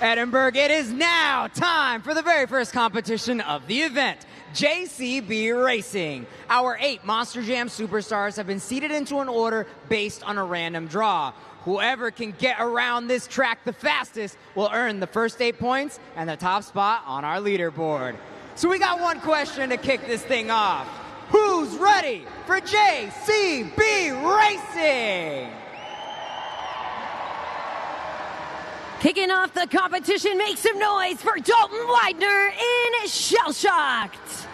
Edinburg, it is now time for the very first competition of the event, JCB Racing. Our 8 Monster Jam superstars have been seated into an order based on a random draw. Whoever can get around this track the fastest will earn the first 8 points and the top spot on our leaderboard. So we got one question to kick this thing off. Who's ready for JCB Racing? Kicking off the competition, make some noise for Dalton Widener in Shell Shocked.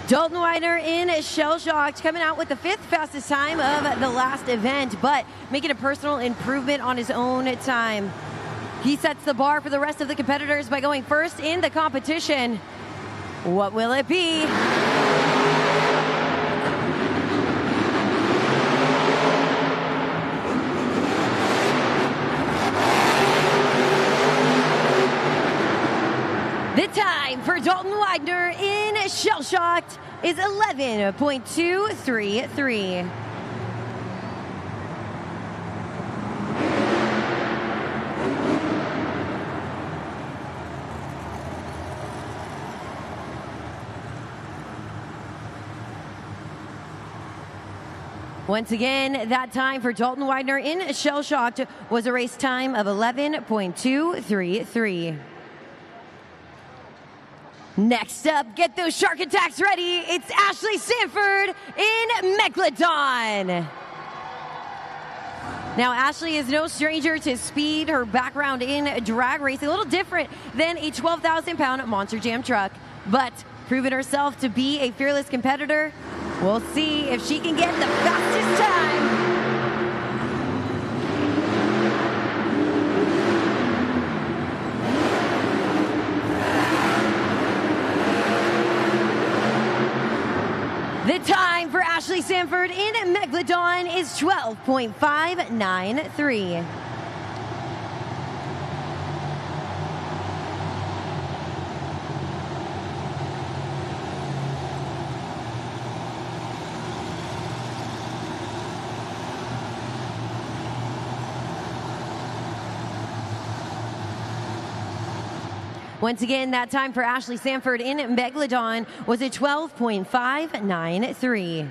Dalton Widener in Shell Shocked, coming out with the 5th fastest time of the last event, but making a personal improvement on his own time. He sets the bar for the rest of the competitors by going first in the competition. What will it be? The time for Dalton Widener in Shell Shocked is 11.233. Once again, that time for Dalton Widener in Shell Shocked was a race time of 11.233. Next up, get those shark attacks ready. It's Ashley Sanford in Megalodon. Now, Ashley is no stranger to speed. Her background in drag racing, a little different than a 12,000-pound Monster Jam truck, but proven herself to be a fearless competitor. We'll see if she can get the fastest time. The time for Ashley Sanford in Megalodon is 12.593. Once again, that time for Ashley Sanford in Megalodon was a 12.593.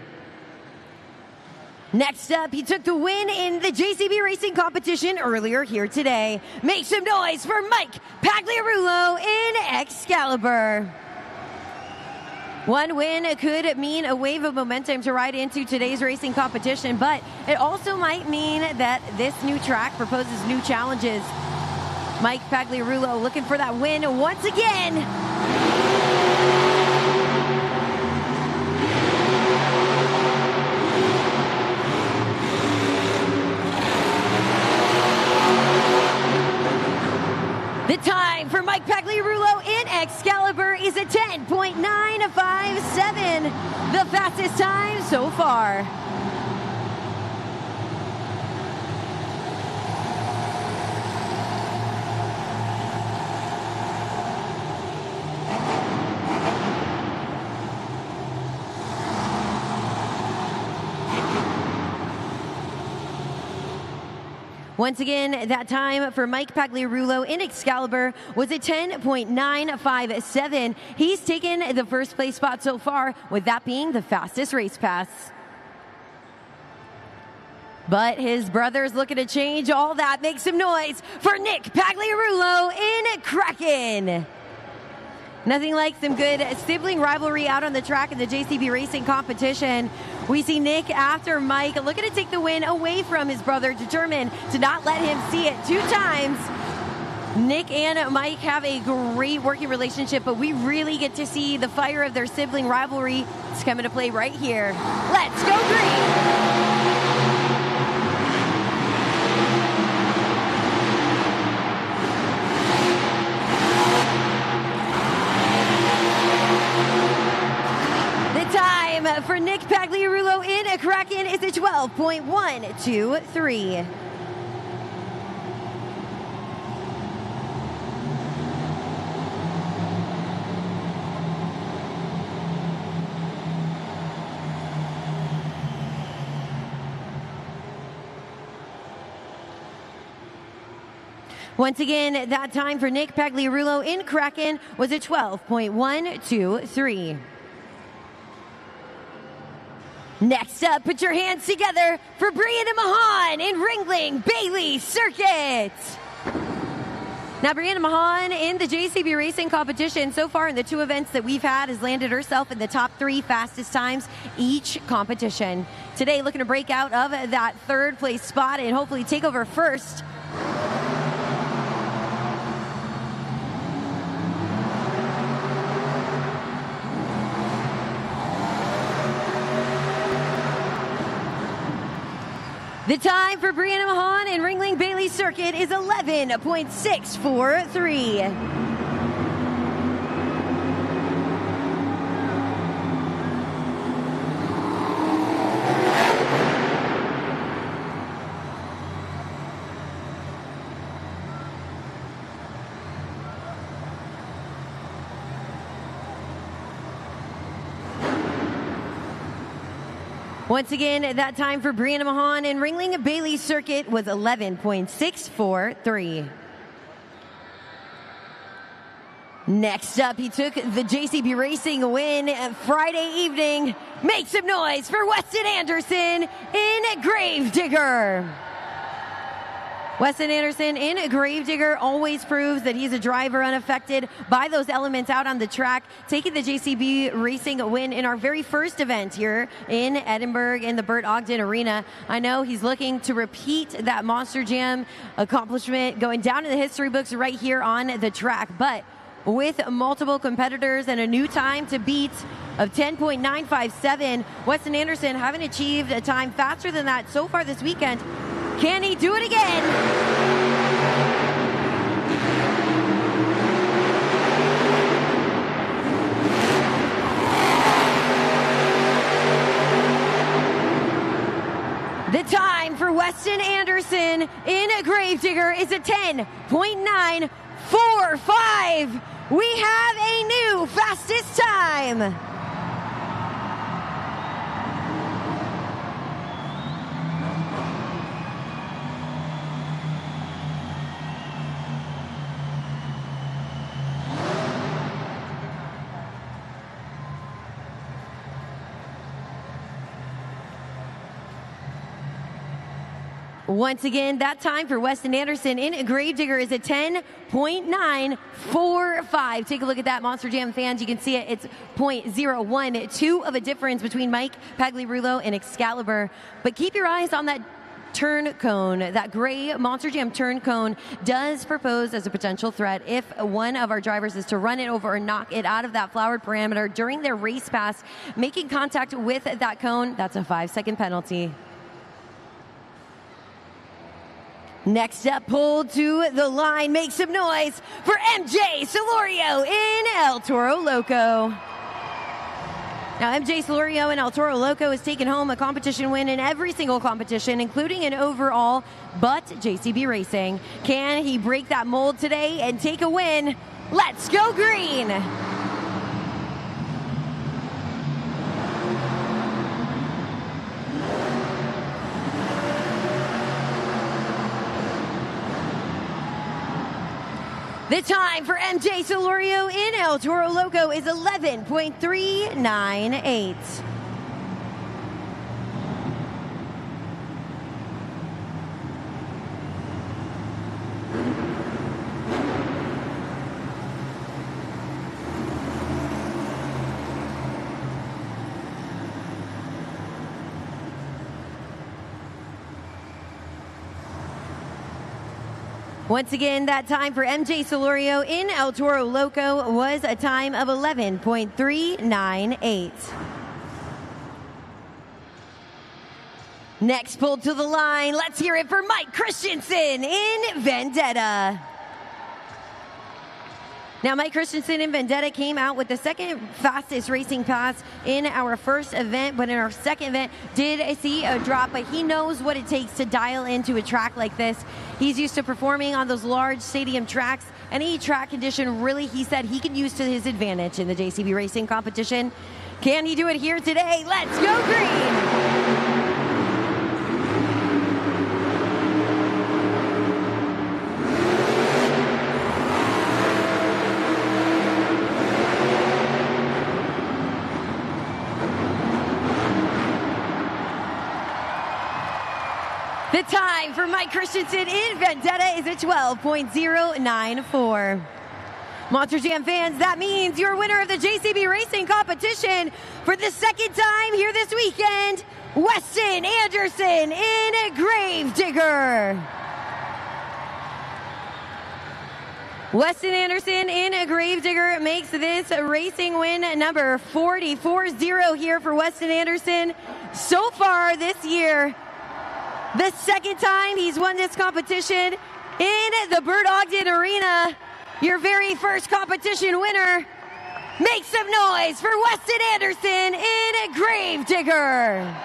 Next up, he took the win in the JCB Racing competition earlier here today. Make some noise for Mike Pagliarulo in Excalibur. One win could mean a wave of momentum to ride into today's racing competition, but it also might mean that this new track proposes new challenges. Mike Pagliarulo looking for that win once again. The time for Mike Pagliarulo in Excalibur is a 10.957, the fastest time so far. Once again, that time for Mike Pagliarulo in Excalibur was a 10.957. He's taken the first place spot so far, with that being the fastest race pass. But his brother's looking to change all that. Make some noise for Nick Pagliarulo in Kraken. Nothing like some good sibling rivalry out on the track in the JCB Racing competition. We see Nick after Mike looking to take the win away from his brother, determined to not let him see it 2 times. Nick and Mike have a great working relationship, but we really get to see the fire of their sibling rivalry. It's coming to play right here. Let's go green! Time for Nick Pagliarulo in a Kraken is a 12.123. Once again, that time for Nick Pagliarulo in Kraken was a 12.123. Next up, put your hands together for Brianna Mahan in Ringling Bailey Circuit. Now, Brianna Mahan in the JCB Racing competition so far in the 2 events that we've had has landed herself in the top 3 fastest times each competition. Today, looking to break out of that 3rd place spot and hopefully take over first. The time for Brianna Mahan in Ringling Bailey Circuit is 11.643. Once again, that time for Brianna Mahan in Ringling Bailey Circuit was 11.643. Next up, he took the JCB Racing win Friday evening. Make some noise for Weston Anderson in Gravedigger. Weston Anderson in Gravedigger always proves that he's a driver unaffected by those elements out on the track, taking the JCB Racing win in our very first event here in Edinburg in the Bert Ogden Arena. I know he's looking to repeat that Monster Jam accomplishment going down in the history books right here on the track, but with multiple competitors and a new time to beat of 10.957, Weston Anderson haven't achieved a time faster than that so far this weekend. Can he do it again? The time for Weston Anderson in a Gravedigger is a 10.945. We have a new fastest time. Once again, that time for Weston Anderson in Gravedigger is a 10.945. Take a look at that, Monster Jam fans. You can see it. It's 0.012 of a difference between Mike Pagliarulo and Excalibur. But keep your eyes on that turn cone. That gray Monster Jam turn cone does propose as a potential threat if one of our drivers is to run it over or knock it out of that flowered parameter during their race pass. Making contact with that cone, that's a 5-second penalty. Next up, pulled to the line, make some noise for MJ Solorio in El Toro Loco. Now, MJ Solorio in El Toro Loco has taken home a competition win in every single competition, including an overall, but JCB Racing. Can he break that mold today and take a win? Let's go green! The time for MJ Solorio in El Toro Loco is 11.398. Once again, that time for MJ Solorio in El Toro Loco was a time of 11.398. Next pulled to the line, let's hear it for Mike Christensen in Vendetta. Now, Mike Christensen in Vendetta came out with the second fastest racing pass in our first event, but in our second event did see a drop, but he knows what it takes to dial into a track like this. He's used to performing on those large stadium tracks. Any track condition, really, he said he can use to his advantage in the JCB Racing competition. Can he do it here today? Let's go green! The time for Mike Christensen in Vendetta is a 12.094. Monster Jam fans, that means your winner of the JCB Racing competition for the second time here this weekend, Weston Anderson in Gravedigger. Weston Anderson in Gravedigger makes this racing win number 40 here for Weston Anderson. So far this year, the second time he's won this competition in the Bert Ogden Arena. Your very first competition winner. Make some noise for Weston Anderson in Gravedigger.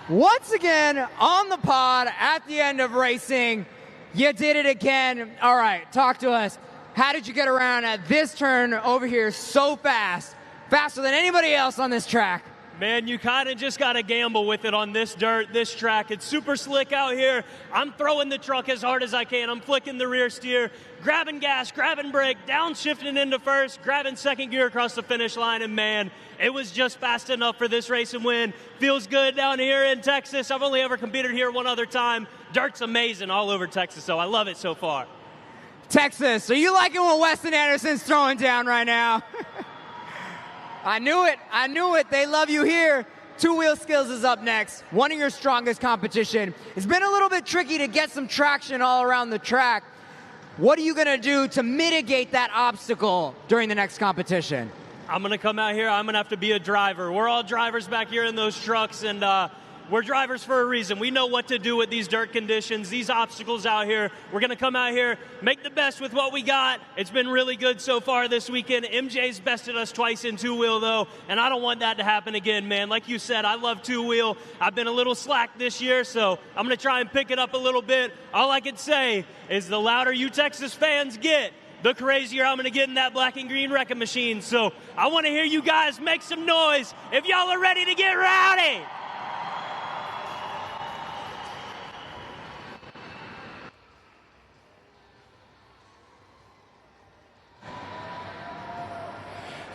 Once again, on the pod at the end of racing, you did it again. All right, talk to us. How did you get around at this turn over here so fast? Faster than anybody else on this track. Man, you kind of just got to gamble with it on this dirt, this track. It's super slick out here. I'm throwing the truck as hard as I can. I'm flicking the rear steer, grabbing gas, grabbing brake, downshifting into first, grabbing second gear across the finish line, and man, it was just fast enough for this race and win. Feels good down here in Texas. I've only ever competed here one other time. Dirt's amazing all over Texas, so I love it so far. Texas, are you liking what Weston Anderson's throwing down right now? I knew it. I knew it. They love you here. Two-wheel skills is up next. One of your strongest competition. It's been a little bit tricky to get some traction all around the track. What are you going to do to mitigate that obstacle during the next competition? I'm going to come out here. I'm going to have to be a driver. We're all drivers back here in those trucks, and we're drivers for a reason. We know what to do with these dirt conditions, these obstacles out here. We're going to come out here, make the best with what we got. It's been really good so far this weekend. MJ's bested us twice in two-wheel, though, and I don't want that to happen again, man. Like you said, I love two-wheel. I've been a little slack this year, so I'm going to try and pick it up a little bit. All I can say is the louder you Texas fans get, the crazier I'm going to get in that black and green wrecking machine. So I want to hear you guys make some noise if y'all are ready to get rowdy.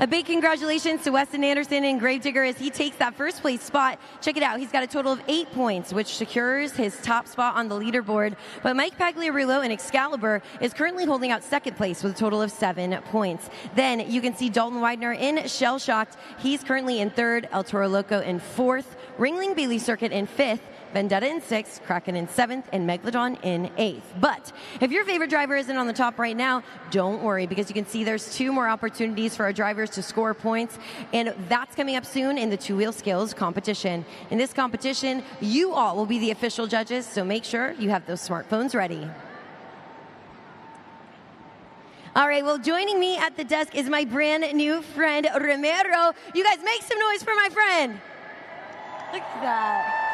A big congratulations to Weston Anderson in Gravedigger as he takes that first place spot. Check it out. He's got a total of 8 points, which secures his top spot on the leaderboard. But Mike Pagliarulo in Excalibur is currently holding out second place with a total of 7 points. Then you can see Dalton Widener in Shell Shocked. He's currently in third, El Toro Loco in fourth, Ringling Bailey Circuit in fifth, Vendetta in 6th, Kraken in 7th, and Megalodon in 8th. But if your favorite driver isn't on the top right now, don't worry, because you can see there's 2 more opportunities for our drivers to score points, and that's coming up soon in the two-wheel skills competition. In this competition, you all will be the official judges, so make sure you have those smartphones ready. All right, well, joining me at the desk is my brand new friend, Romero. You guys make some noise for my friend. Look at that.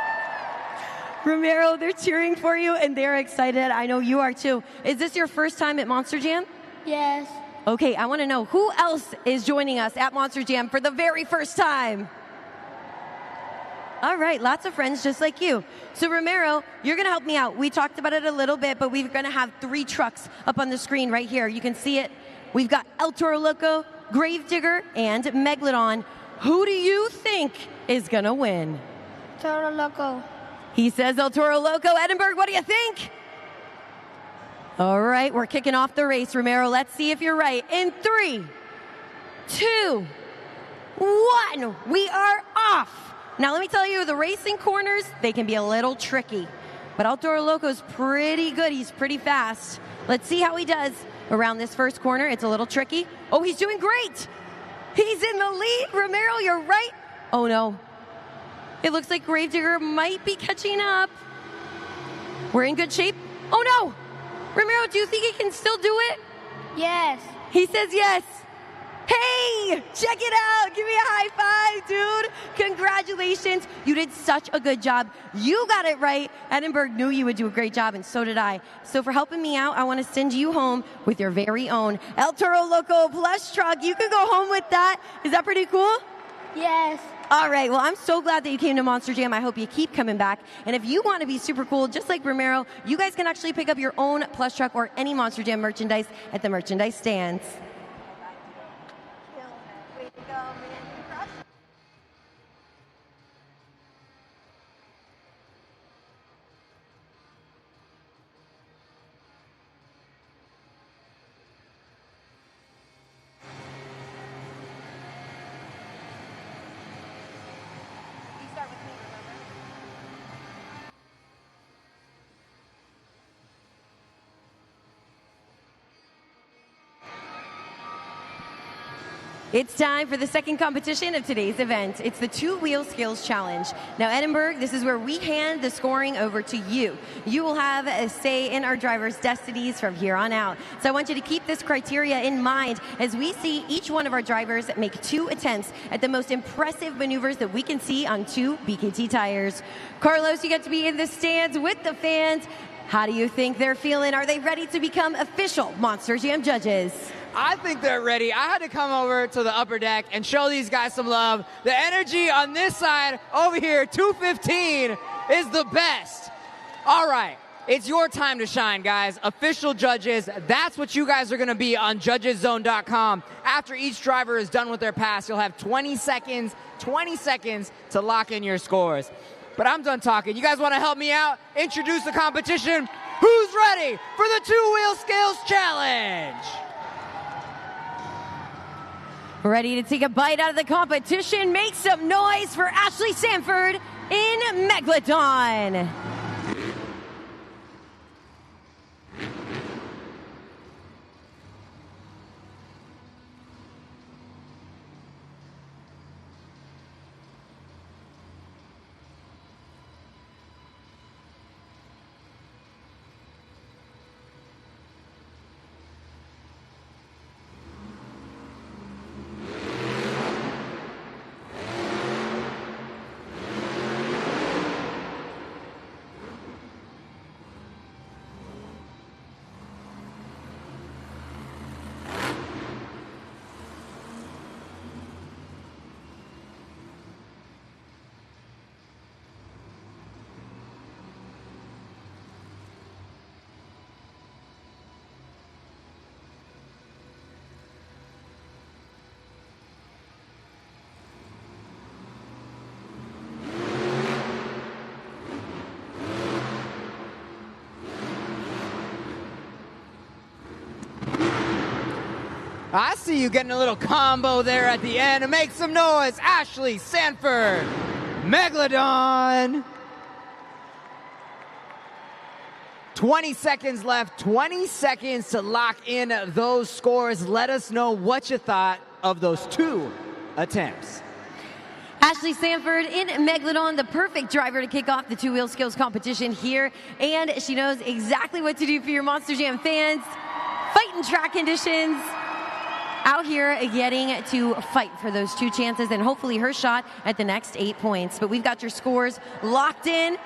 Romero, they're cheering for you, and they're excited. I know you are, too. Is this your first time at Monster Jam? Yes. Okay, I want to know, who else is joining us at Monster Jam for the very first time? All right, lots of friends just like you. So, Romero, you're going to help me out. We talked about it a little bit, but we're going to have 3 trucks up on the screen right here. You can see it. We've got El Toro Loco, Gravedigger, and Megalodon. Who do you think is going to win? Toro Loco. He says El Toro Loco. Edinburg, what do you think? All right, we're kicking off the race, Romero. Let's see if you're right. In 3, 2, 1, we are off. Now, let me tell you, the racing corners, they can be a little tricky. But El Toro Loco's pretty good. He's pretty fast. Let's see how he does around this first corner. It's a little tricky. Oh, he's doing great. He's in the lead. Romero, you're right. Oh, no. It looks like Gravedigger might be catching up. We're in good shape. Oh, no. Romero, do you think he can still do it? Yes. He says yes. Hey, check it out. Give me a high five, dude. Congratulations. You did such a good job. You got it right. Edinburg knew you would do a great job, and so did I. So for helping me out, I want to send you home with your very own El Toro Loco plush truck. You can go home with that. Is that pretty cool? Yes. All right, well, I'm so glad that you came to Monster Jam. I hope you keep coming back. And if you want to be super cool, just like Romero, you guys can actually pick up your own plush truck or any Monster Jam merchandise at the merchandise stands. It's time for the second competition of today's event. It's the two-wheel skills challenge. Now, Edinburg, this is where we hand the scoring over to you. You will have a say in our drivers' destinies from here on out. So I want you to keep this criteria in mind as we see each one of our drivers make 2 attempts at the most impressive maneuvers that we can see on 2 BKT tires. Carlos, you get to be in the stands with the fans. How do you think they're feeling? Are they ready to become official Monster Jam judges? I think they're ready. I had to come over to the upper deck and show these guys some love. The energy on this side over here, 215, is the best. All right, it's your time to shine, guys. Official judges, that's what you guys are going to be on judgeszone.com. After each driver is done with their pass, you'll have 20 seconds to lock in your scores. But I'm done talking. You guys want to help me out? Introduce the competition. Who's ready for the two-wheel skills challenge? Ready to take a bite out of the competition? Make some noise for Ashley Sanford in Megalodon. I see you getting a little combo there at the end. And make some noise, Ashley Sanford, Megalodon. 20 seconds left, 20 seconds to lock in those scores. Let us know what you thought of those 2 attempts. Ashley Sanford in Megalodon, the perfect driver to kick off the two-wheel skills competition here. And she knows exactly what to do for your Monster Jam fans. Fighting track conditions. Out here getting to fight for those 2 chances and hopefully her shot at the next 8 points. But we've got your scores locked in.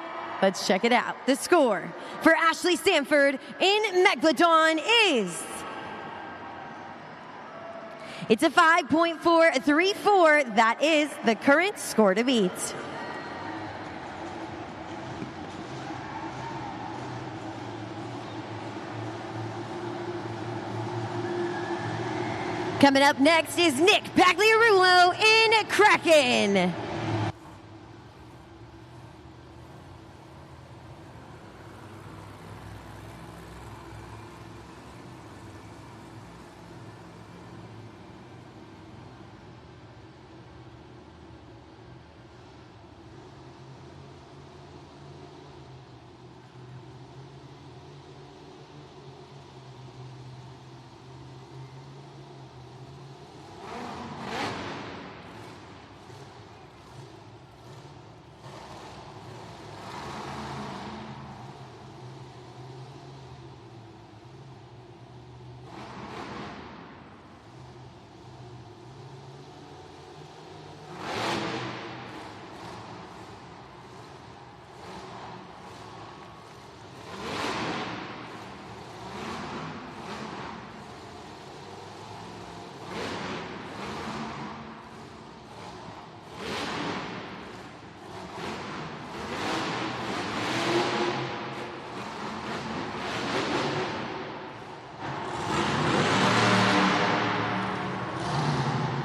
Let's check it out. The score for Ashley Sanford in Megalodon is... It's a 5.434. That is the current score to beat. Coming up next is Nick Pagliarulo in Kraken.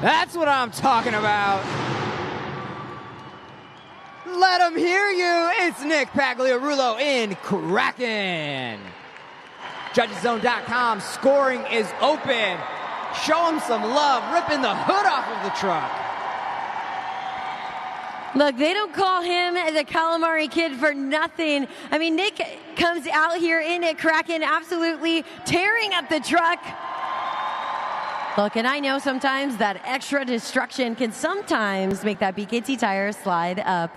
That's what I'm talking about. Let them hear you. It's Nick Pagliarulo in Kraken. Judgeszone.com scoring is open. Show him some love, ripping the hood off of the truck. Look, they don't call him the Calamari Kid for nothing. I mean, Nick comes out here in Kraken absolutely tearing up the truck. Look, and I know sometimes that extra destruction can sometimes make that BKT tire slide up.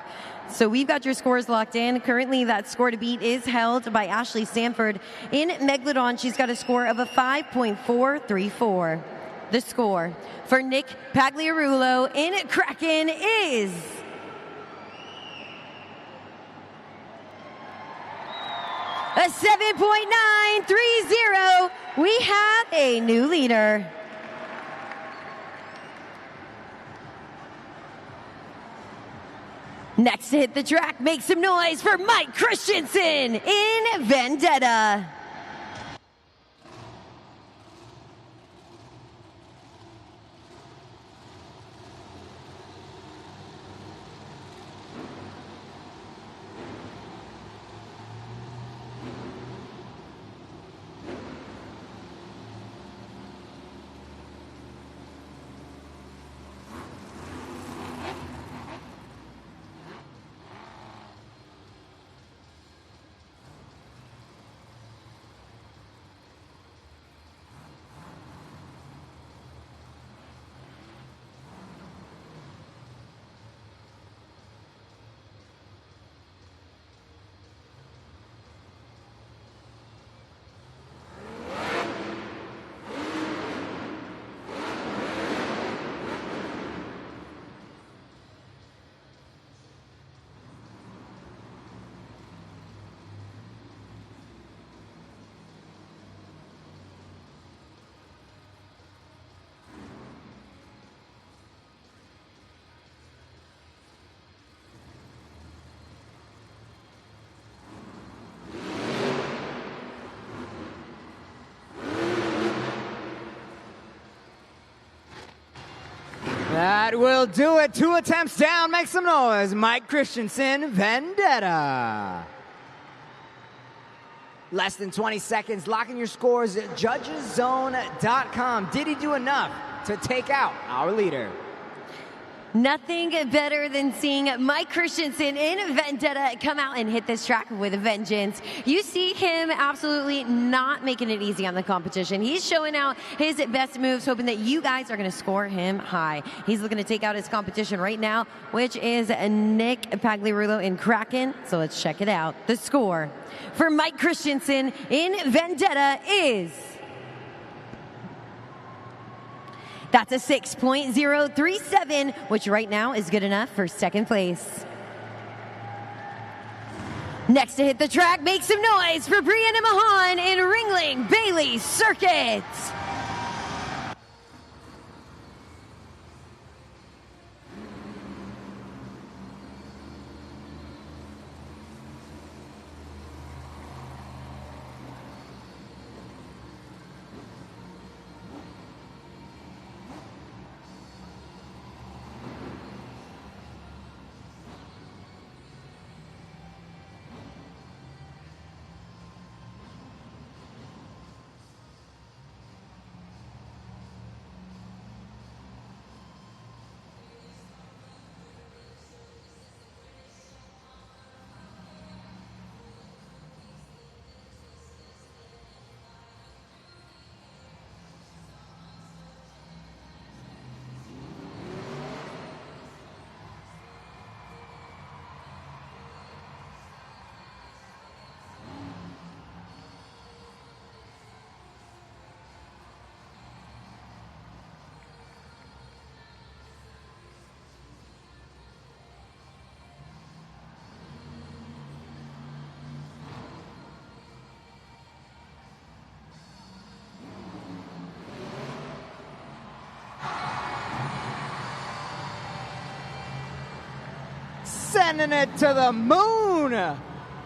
So we've got your scores locked in. Currently, that score to beat is held by Ashley Sanford. In Megalodon, she's got a score of a 5.434. The score for Nick Pagliarulo in Kraken is a 7.930. We have a new leader. Next to hit the track, make some noise for Mike Christensen in Vendetta. That will do it. 2 attempts down. Make some noise. Mike Christensen, Vendetta. Less than 20 seconds. Locking your scores at judgeszone.com. Did he do enough to take out our leader? Nothing better than seeing Mike Christensen in Vendetta come out and hit this track with a vengeance. You see him absolutely not making it easy on the competition. He's showing out his best moves, hoping that you guys are going to score him high. He's looking to take out his competition right now, which is Nick Pagliarulo in Kraken. So let's check it out. The score for Mike Christensen in Vendetta is... That's a 6.037, which right now is good enough for second place. Next to hit the track, make some noise for Brianna Mahan in Ringling Bailey Circuit. Sending it to the moon.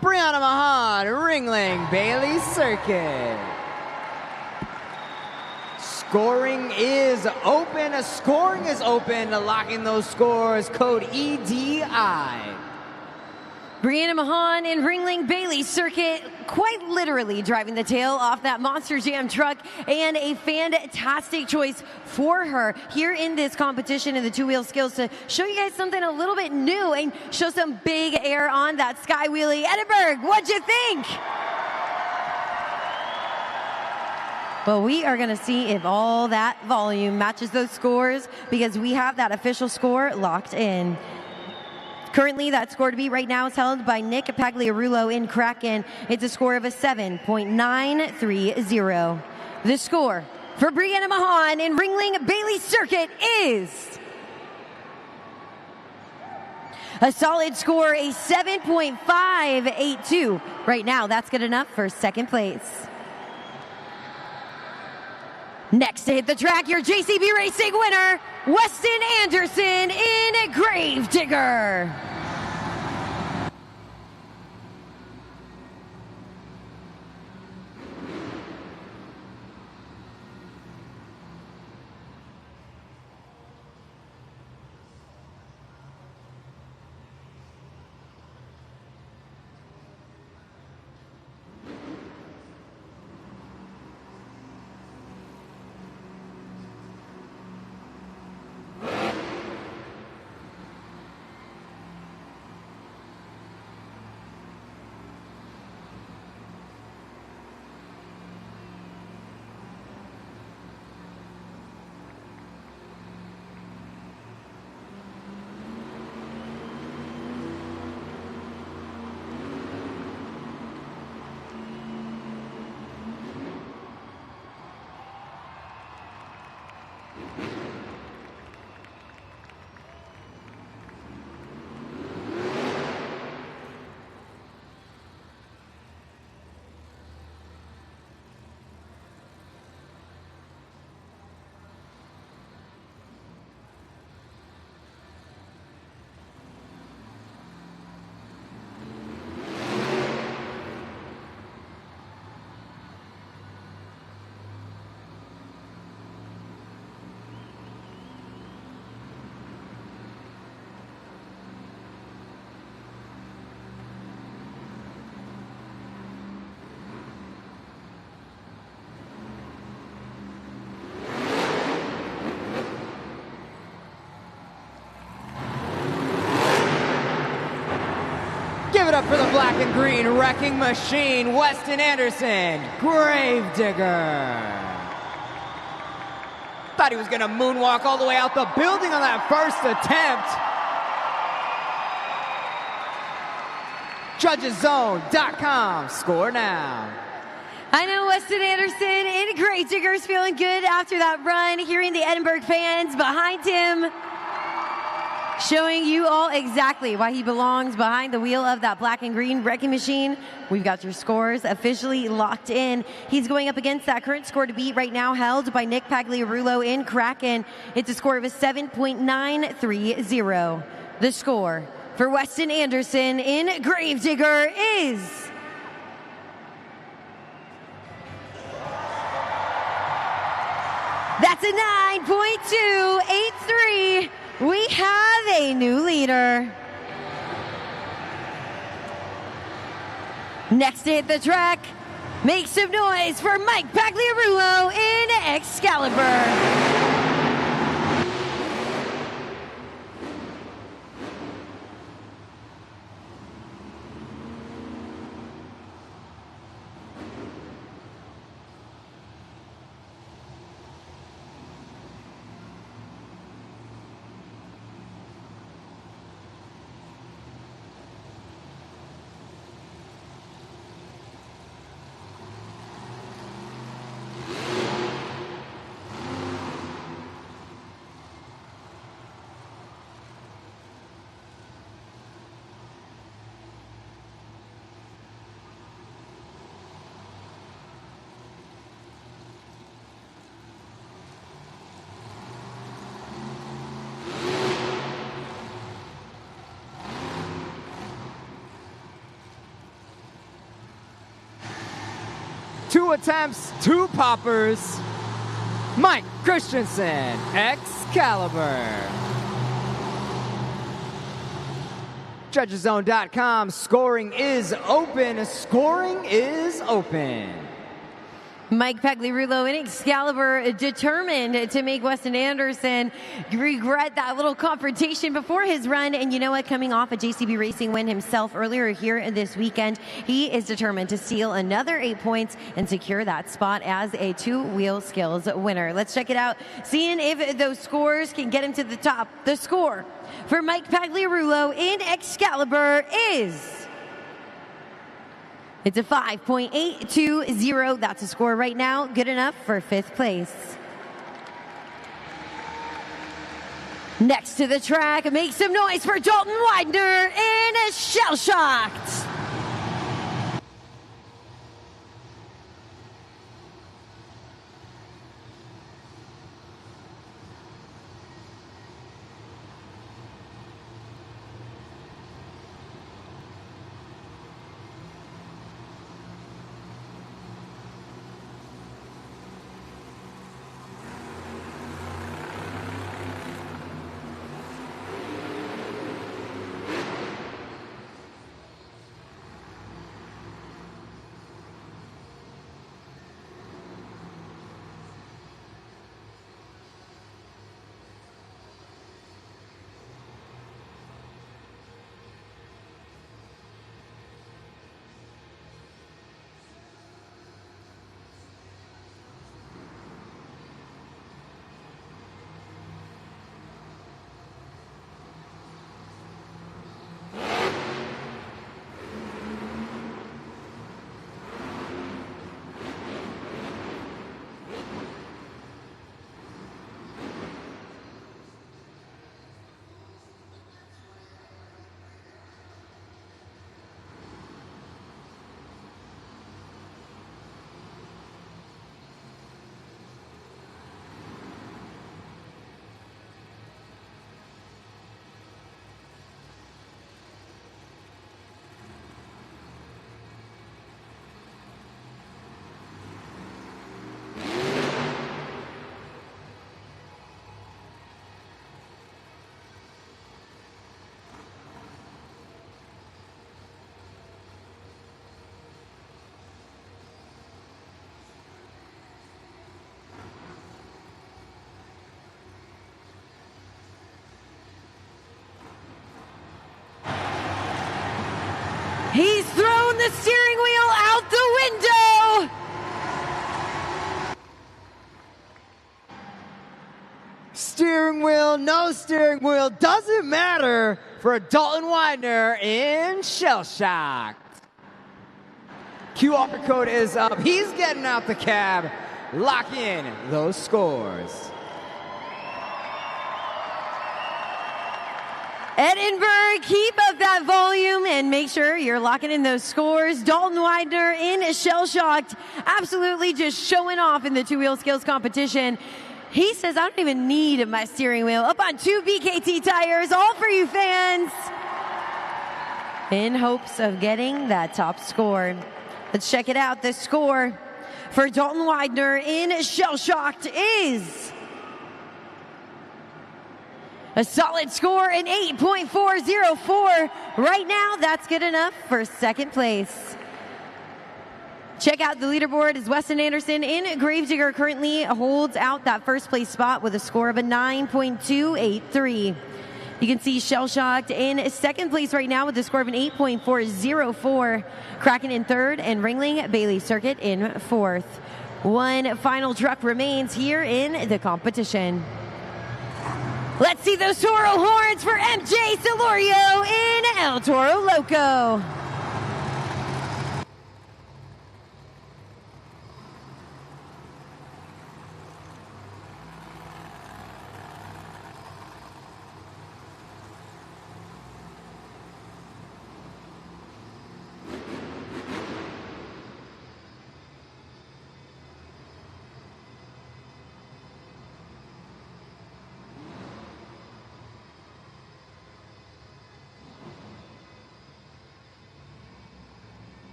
Brianna Mahan, Ringling Bailey Circuit. Scoring is open. Scoring is open. Locking those scores. Code EDI. Brianna Mahan in Ringling Bailey Circuit, quite literally driving the tail off that Monster Jam truck, and a fantastic choice for her here in this competition in the two-wheel skills to show you guys something a little bit new and show some big air on that sky wheelie. Edinburg, what'd you think? Well, we are going to see if all that volume matches those scores because we have that official score locked in. Currently, that score to beat right now is held by Nick Pagliarulo in Kraken. It's a score of a 7.930. The score for Brianna Mahan in Ringling Bailey Circuit is a solid score, a 7.582. Right now, that's good enough for second place. Next to hit the track, your JCB Racing winner, Weston Anderson in Gravedigger. Give it up for the black and green wrecking machine, Weston Anderson, Gravedigger. Thought he was going to moonwalk all the way out the building on that first attempt. JudgesZone.com, score now. I know Weston Anderson in Gravedigger is feeling good after that run, hearing the Edinburg fans behind him, showing you all exactly why he belongs behind the wheel of that black and green wrecking machine. We've got your scores officially locked in. He's going up against that current score to beat right now held by Nick Pagliarulo in Kraken. It's a score of a 7.930. The score for Weston Anderson in Gravedigger is that's a 9.283. We have a new leader. Next to hit the track, make some noise for Mike Pagliarulo in Excalibur. Two attempts, two poppers. Mike Christensen, Excalibur. JudgesZone.com, scoring is open. Scoring is open. Mike Pagliarulo and Excalibur determined to make Weston Anderson regret that little confrontation before his run. And you know what? Coming off a JCB Racing win himself earlier here this weekend, he is determined to steal another 8 points and secure that spot as a two-wheel skills winner. Let's check it out, seeing if those scores can get him to the top. The score for Mike Pagliarulo in Excalibur is... It's a 5.820. That's a score right now. Good enough for 5th place. Next to the track, make some noise for Dalton Widener in Shell Shocked. He's thrown the steering wheel out the window. Steering wheel, no steering wheel, doesn't matter for Dalton Widener in Shell Shocked. QR code is up. He's getting out the cab. Lock in those scores. Edinburg, keep up that volume and make sure you're locking in those scores. Dalton Widener in Shell Shocked, absolutely just showing off in the two-wheel skills competition. He says, I don't even need my steering wheel. Up on 2 BKT tires, all for you fans, in hopes of getting that top score. Let's check it out. The score for Dalton Widener in Shell Shocked is a solid score, an 8.404. Right now, that's good enough for 2nd place. Check out the leaderboard as Weston Anderson in Gravedigger currently holds out that 1st place spot with a score of a 9.283. You can see Shell Shocked in 2nd place right now with a score of an 8.404. Kraken in 3rd and Ringling Bailey Circuit in 4th. One final truck remains here in the competition. Let's see those Toro horns for MJ Celorio in El Toro Loco.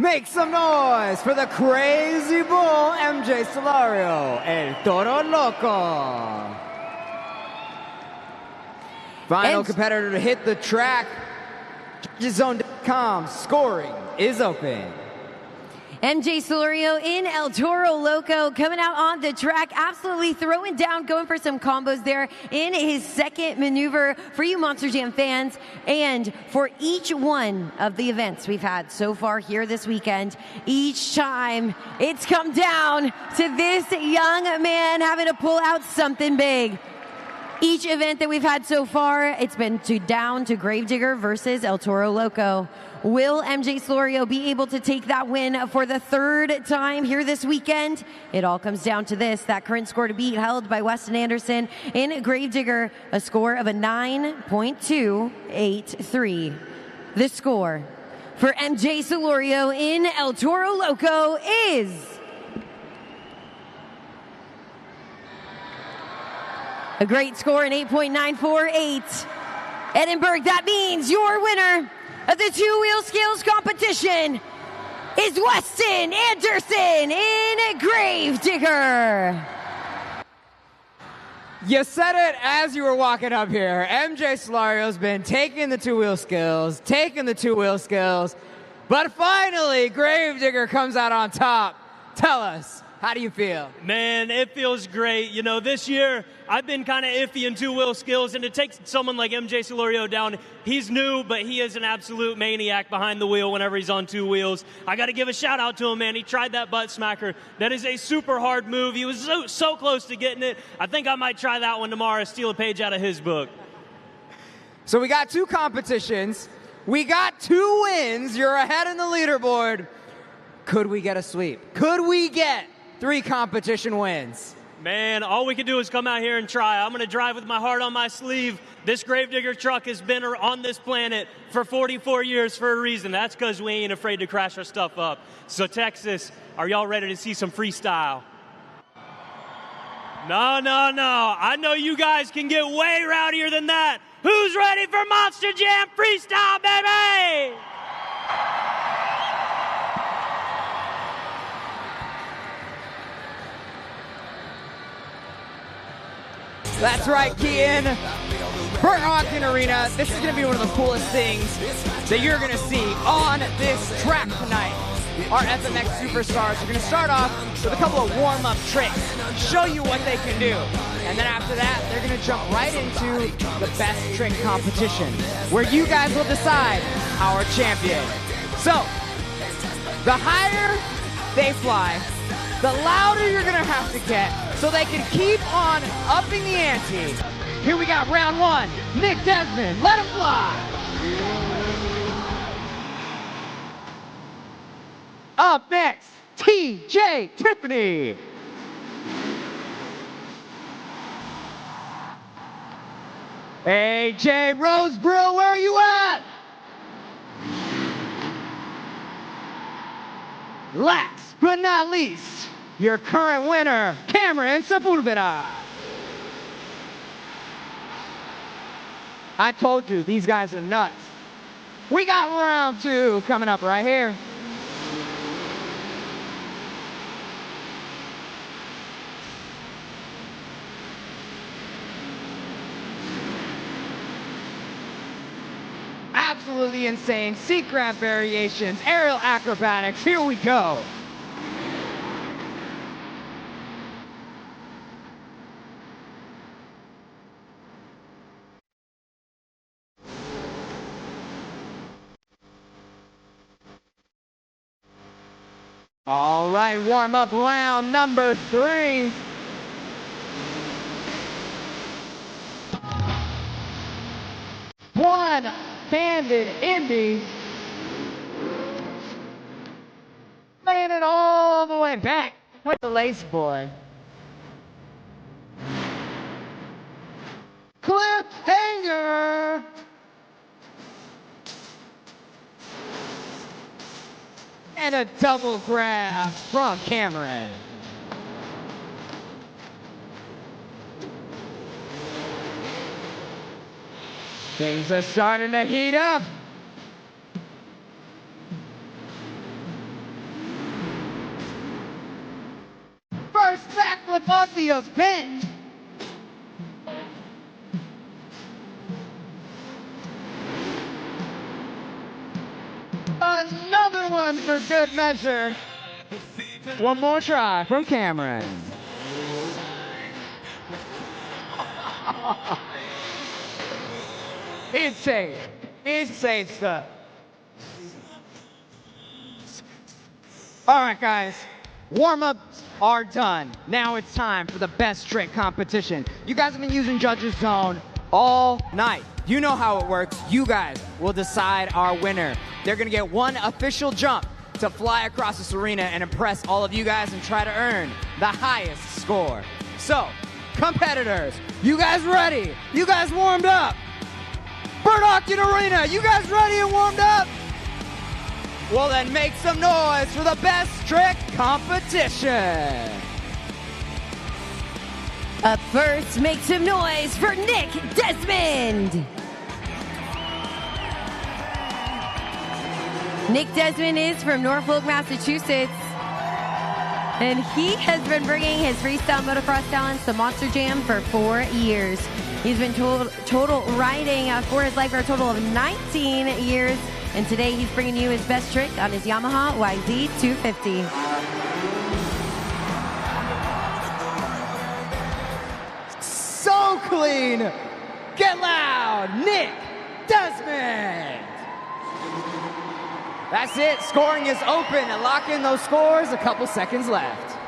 Make some noise for the crazy bull, MJ Solario, El Toro Loco. Final competitor to hit the track. Zone.com scoring is open. MJ Solario in El Toro Loco coming out on the track, absolutely throwing down, going for some combos there in his second maneuver for you Monster Jam fans. And for each one of the events we've had so far here this weekend, each time it's come down to this young man having to pull out something big. Each event that we've had so far, it's been down to Gravedigger versus El Toro Loco. Will MJ Solario be able to take that win for the third time here this weekend? It all comes down to this, that current score to beat held by Weston Anderson in Gravedigger, a score of a 9.283. The score for MJ Solario in El Toro Loco is a great score, an 8.948. Edinburg, that means your winner of the two-wheel skills competition is Weston Anderson in Gravedigger. You said it as you were walking up here. MJ Solario's been taking the two-wheel skills, but finally Gravedigger comes out on top. Tell us, how do you feel? Man, it feels great. You know, this year I've been kind of iffy in two-wheel skills, and to take someone like MJ Solario down, he's new, but he is an absolute maniac behind the wheel whenever he's on two wheels. I got to give a shout-out to him, man. He tried that butt smacker. That is a super hard move. He was so close to getting it. I think I might try that one tomorrow, steal a page out of his book. So we got two competitions. We got two wins. You're ahead in the leaderboard. Could we get a sweep? Could we get 3 competition wins? Man, all we can do is come out here and try. I'm going to drive with my heart on my sleeve. This Gravedigger truck has been on this planet for 44 years for a reason. That's because we ain't afraid to crash our stuff up. So Texas, are y'all ready to see some freestyle? No. I know you guys can get way rowdier than that. Who's ready for Monster Jam freestyle, baby? That's right, Keaton. Burnt Ogden Arena. This is going to be one of the coolest things that you're going to see on this track tonight. Our FMX superstars are going to start off with a couple of warm-up tricks, show you what they can do. And then after that, they're going to jump right into the best trick competition, where you guys will decide our champion. So, the higher they fly, the louder you're going to have to get so they can keep on upping the ante. Here we got round 1. Nick Desmond, let him fly. Up next, TJ Tiffany. AJ Rosebrill, where are you at? Last but not least, your current winner, Cameron Sepulveda. I told you, these guys are nuts. We got round 2 coming up right here. Absolutely insane, seat grab variations, aerial acrobatics, here we go. All right, warm up round number 3. One banded Indy. Laying it all the way back with the lace boy. Cliffhanger. And a double grab from Cameron. Things are starting to heat up. the event. Another one for good measure. One more try from Cameron. Insane. Insane stuff. All right, guys. Warm-ups are done. Now it's time for the best trick competition. You guys have been using Judge's Zone all night. You know how it works. You guys will decide our winner. They're going to get one official jump to fly across this arena and impress all of you guys and try to earn the highest score. So, competitors, you guys ready? You guys warmed up? Burdock Arena, you guys ready and warmed up? Well then make some noise for the best trick competition. Up first, make some noise for Nick Desmond. Nick Desmond is from Norfolk, Massachusetts, and he has been bringing his freestyle motocross talents to Monster Jam for 4 years. He's been total riding for his life for a total of 19 years, and today he's bringing you his best trick on his Yamaha YZ250. So clean. Get loud, Nick Desmond. That's it. Scoring is open. And lock in those scores. A couple seconds left.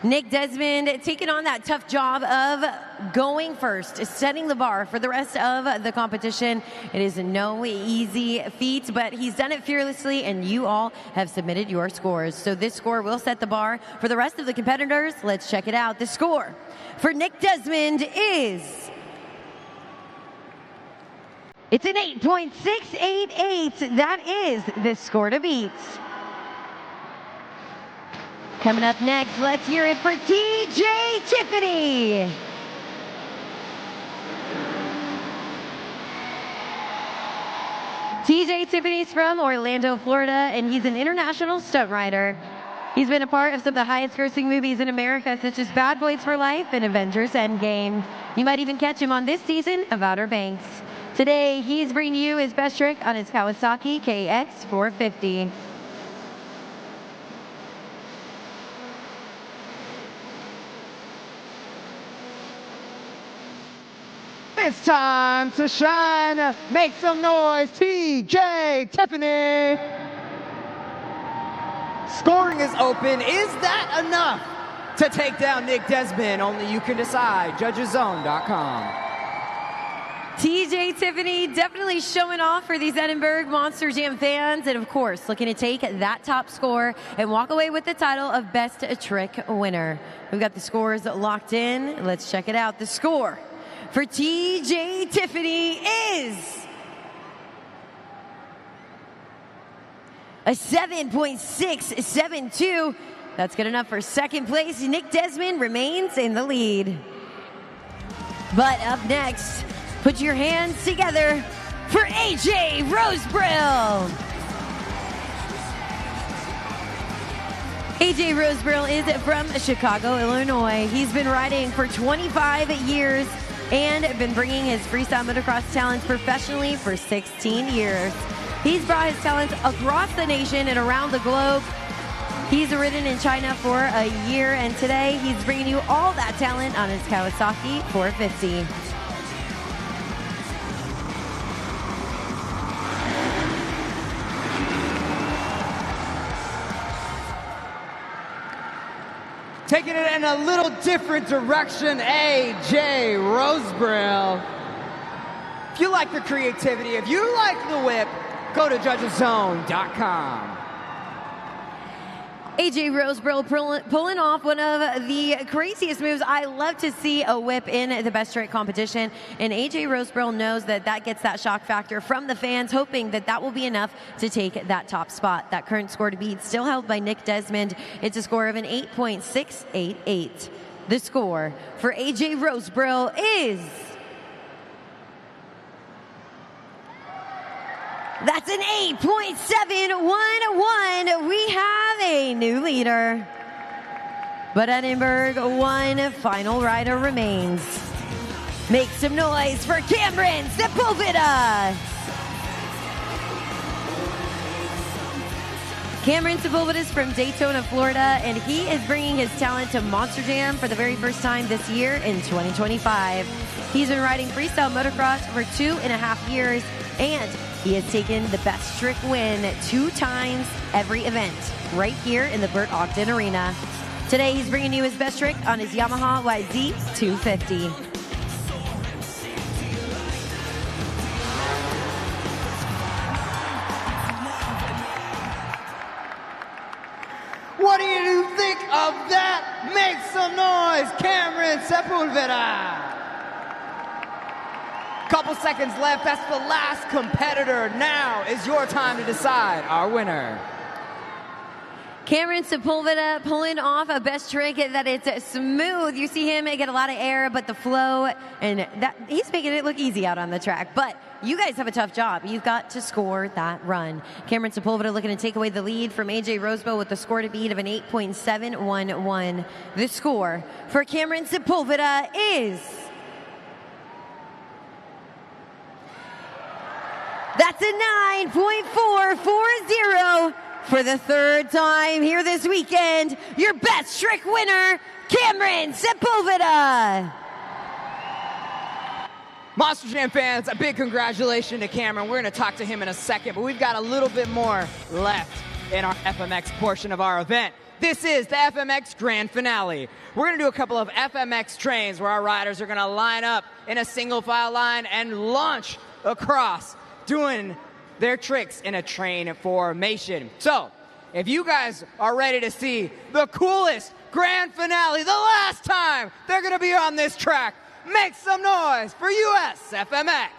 Nick Desmond taking on that tough job of going first, setting the bar for the rest of the competition. It is no easy feat, but he's done it fearlessly, and you all have submitted your scores. So this score will set the bar for the rest of the competitors. Let's check it out. The score for Nick Desmond is... it's an 8.688. That is the score to beat. Coming up next, let's hear it for TJ Tiffany. TJ Tiffany's from Orlando, Florida, and he's an international stunt rider. He's been a part of some of the highest grossing movies in America, such as Bad Boys for Life and Avengers Endgame. You might even catch him on this season of Outer Banks. Today, he's bringing you his best trick on his Kawasaki KX450. It's time to shine. Make some noise, TJ Tiffany. Scoring is open. Is that enough to take down Nick Desmond? Only you can decide. JudgesZone.com. TJ Tiffany definitely showing off for these Edinburg Monster Jam fans, and of course looking to take that top score and walk away with the title of Best Trick Winner. We've got the scores locked in. Let's check it out. The score for TJ Tiffany is a 7.672. That's good enough for second place. Nick Desmond remains in the lead. But up next, put your hands together for AJ Rosebrill. AJ Rosebrill is from Chicago, Illinois. He's been riding for 25 years and been bringing his freestyle motocross talents professionally for 16 years. He's brought his talents across the nation and around the globe. He's ridden in China for a year, and today he's bringing you all that talent on his Kawasaki 450. Taking it in a little different direction, AJ Rosebrill. If you like the creativity, if you like the whip, go to JudgesZone.com. AJ Rosebrill pulling off one of the craziest moves. I love to see a whip in the best trick competition, and AJ Rosebrill knows that that gets that shock factor from the fans, hoping that that will be enough to take that top spot. That current score to beat still held by Nick Desmond. It's a score of an 8.688. The score for AJ Rosebrill is... that's an 8.711. We have a new leader. But Edinburg, one final rider remains. Make some noise for Cameron Sepulveda. Cameron Sepulveda is from Daytona, Florida, and he is bringing his talent to Monster Jam for the very first time this year in 2025. He's been riding freestyle motocross for 2.5 years, and he has taken the best trick win 2 times every event right here in the Burt Ogden Arena. Today, he's bringing you his best trick on his Yamaha YZ250. What do you think of that? Make some noise, Cameron Sepulveda. Couple seconds left. That's the last competitor. Now is your time to decide our winner. Cameron Sepulveda pulling off a best trick that it's smooth. You see him get a lot of air, but the flow, and that he's making it look easy out on the track. But you guys have a tough job. You've got to score that run. Cameron Sepulveda looking to take away the lead from AJ Rosebo with the score to beat of an 8.711. The score for Cameron Sepulveda is... That's a 9.440 for the third time here this weekend. Your best trick winner, Cameron Sepulveda. Monster Jam fans, a big congratulations to Cameron. We're going to talk to him in a second, but we've got a little bit more left in our FMX portion of our event. This is the FMX Grand Finale. We're going to do a couple of FMX trains where our riders are going to line up in a single file line and launch across, doing their tricks in a train formation. So, if you guys are ready to see the coolest grand finale, the last time they're going to be on this track, make some noise for US FMX.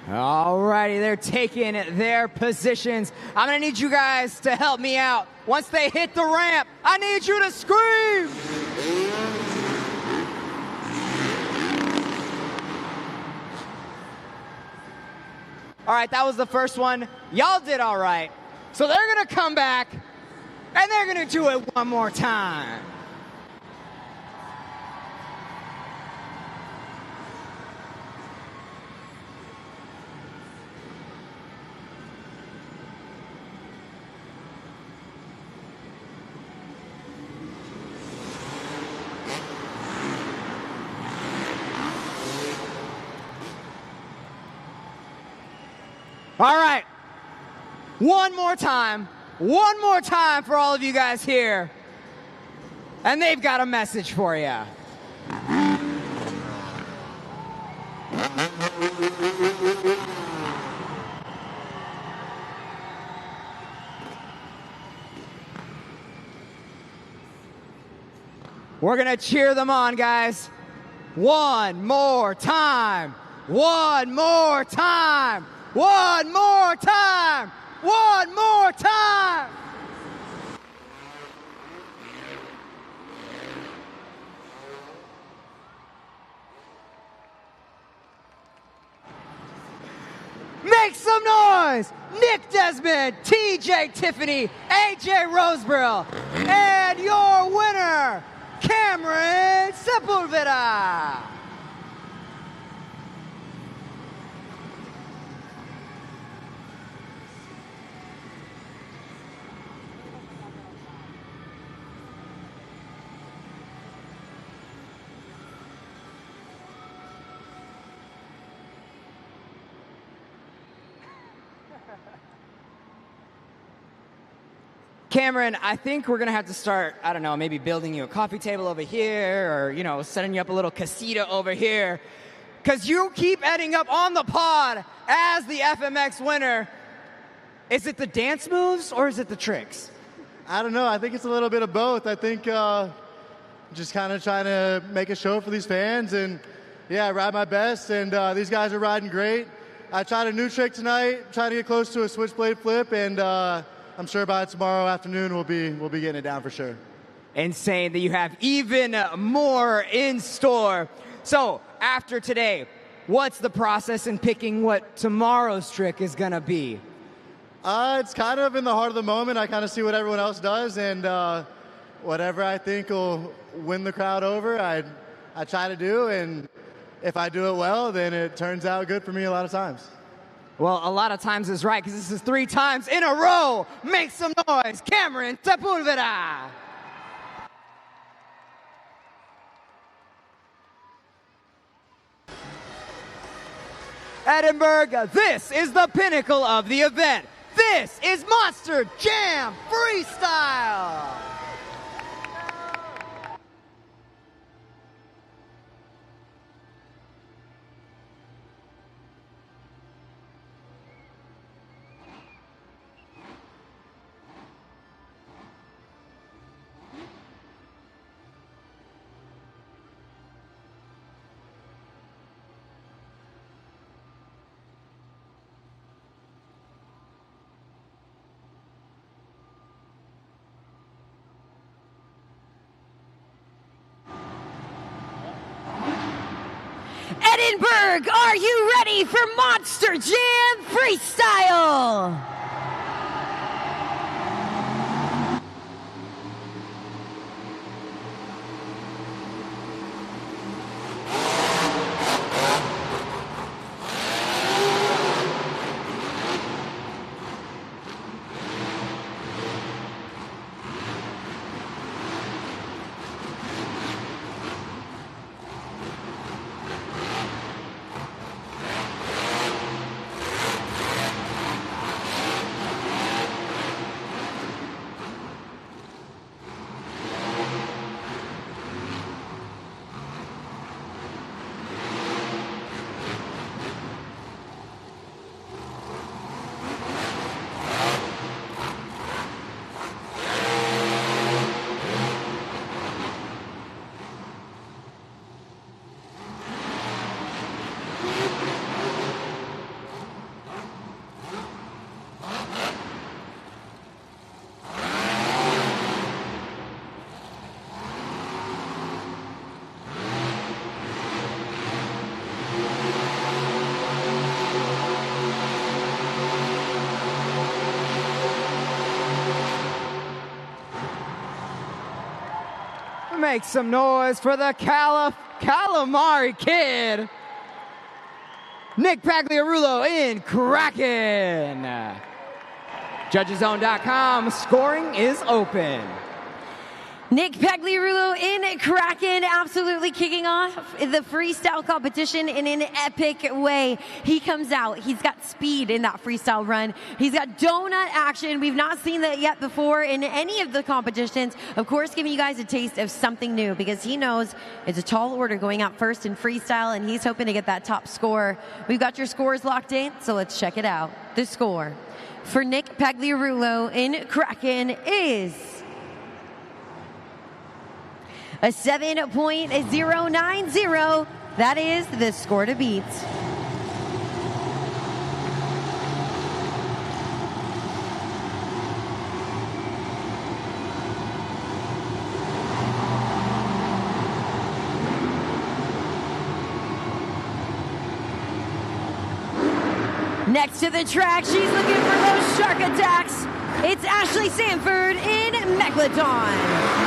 Alrighty, they're taking their positions. I'm gonna need you guys to help me out. Once they hit the ramp, I need you to scream! Alright, that was the first one. Y'all did alright. So they're gonna come back, and they're gonna do it one more time. All right, one more time for all of you guys here. And they've got a message for you. We're gonna cheer them on, guys. One more time. One more time. One more time! One more time! Make some noise! Nick Desmond, TJ Tiffany, AJ Roseborough, and your winner, Cameron Sepulveda! Cameron, I think we're going to have to start, I don't know, maybe building you a coffee table over here or, you know, setting you up a little casita over here. Because you keep ending up on the pod as the FMX winner. Is it the dance moves or is it the tricks? I don't know. I think it's a little bit of both. I think just kind of trying to make a show for these fans and yeah, ride my best, and these guys are riding great. I tried a new trick tonight, trying to get close to a switchblade flip, and I'm sure by tomorrow afternoon we'll be getting it down for sure. And saying that you have even more in store. So after today, what's the process in picking what tomorrow's trick is going to be? It's kind of in the heart of the moment. I kind of see what everyone else does, and whatever I think will win the crowd over, I try to do, and if I do it well, then it turns out good for me a lot of times. Well, a lot of times is right, because this is 3 times in a row. Make some noise, Cameron Sepulveda. Edinburg, this is the pinnacle of the event. This is Monster Jam Freestyle. Edinburg, are you ready for Monster Jam Freestyle? Make some noise for the Calamari Kid, Nick Pagliarulo in Kraken. JudgesZone.com, scoring is open. Nick Pagliarulo in Kraken, absolutely kicking off the freestyle competition in an epic way. He comes out, he's got speed in that freestyle run. He's got donut action. We've not seen that yet before in any of the competitions. Of course, giving you guys a taste of something new, because he knows it's a tall order going out first in freestyle, and he's hoping to get that top score. We've got your scores locked in, so let's check it out. The score for Nick Pagliarulo in Kraken is a 7.090. That is the score to beat. Next to the track, she's looking for those shark attacks. It's Ashley Sanford in Megalodon.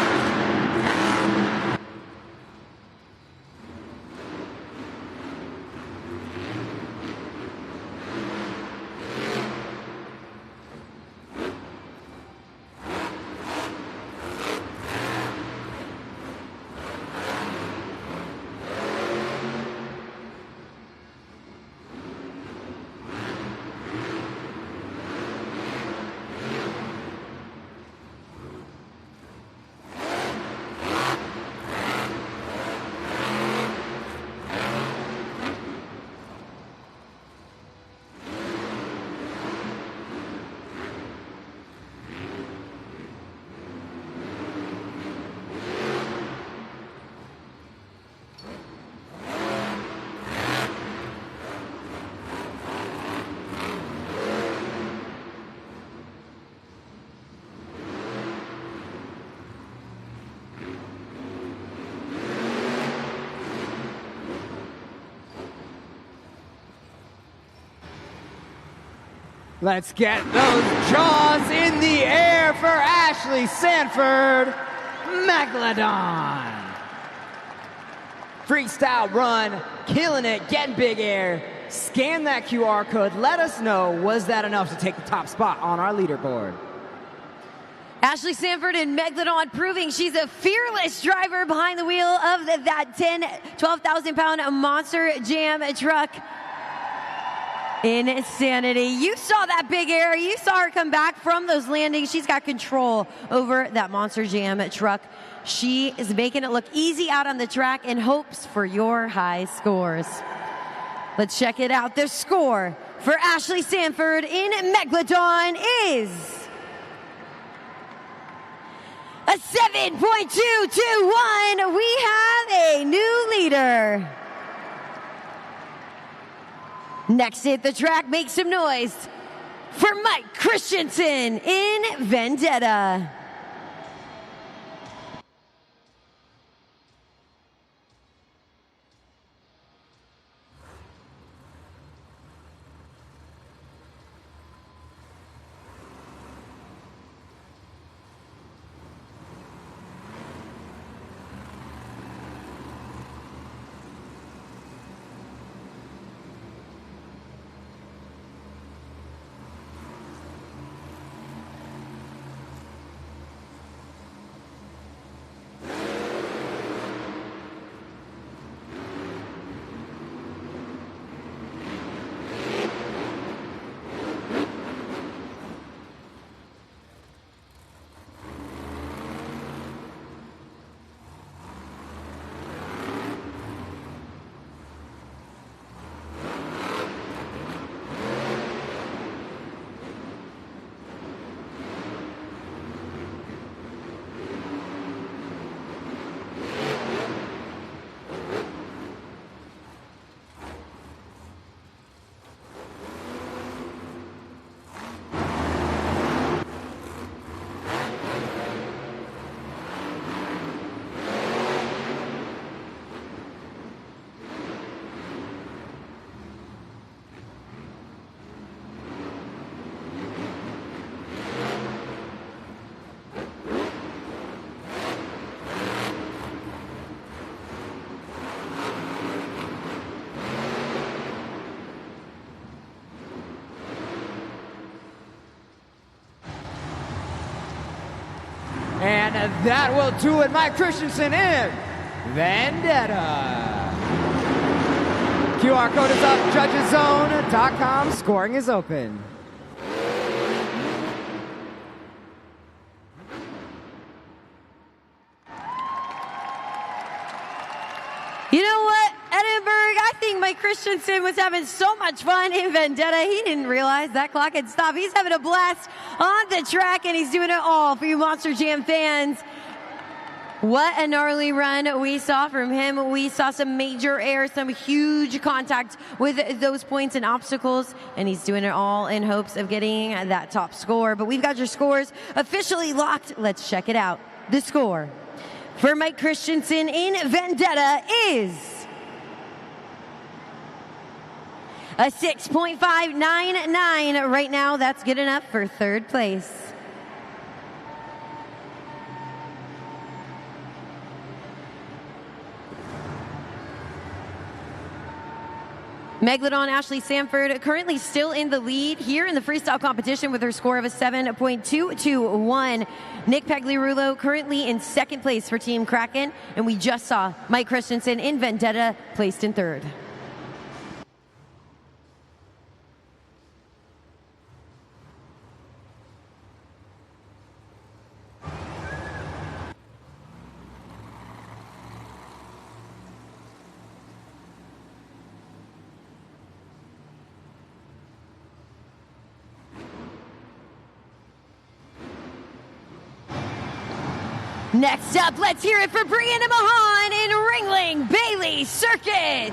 Let's get those jaws in the air for Ashley Sanford, Megalodon. Freestyle run, killing it, getting big air. Scan that QR code. Let us know, was that enough to take the top spot on our leaderboard? Ashley Sanford and Megalodon proving she's a fearless driver behind the wheel of that 12,000 pound Monster Jam truck. Insanity. You saw that big air. You saw her come back from those landings. She's got control over that Monster Jam truck. She is making it look easy out on the track in hopes for your high scores. Let's check it out. The score for Ashley Sanford in Megalodon is a 7.221. We have a new leader. Next hit the track, make some noise for Mike Christensen in Vendetta. And that will do it. Mike Christensen in Vendetta. QR code is up, judgeszone.com. Scoring is open. You know what, Edinburg, I think Mike Christensen was having so much fun in Vendetta. He didn't realize that clock had stopped. He's having a blast on the track, and he's doing it all for you Monster Jam fans. What a gnarly run we saw from him. We saw some major air, some huge contact with those points and obstacles, and he's doing it all in hopes of getting that top score. But we've got your scores officially locked. Let's check it out. The score for Mike Christensen in Vendetta is a 6.599. Right now, that's good enough for third place. Megalodon Ashley Sanford currently still in the lead here in the freestyle competition with her score of a 7.221. Nick Pagliarulo currently in second place for Team Kraken, and we just saw Mike Christensen in Vendetta placed in third. Next up, let's hear it for Brianna Mahan in Ringling Bailey Circuit.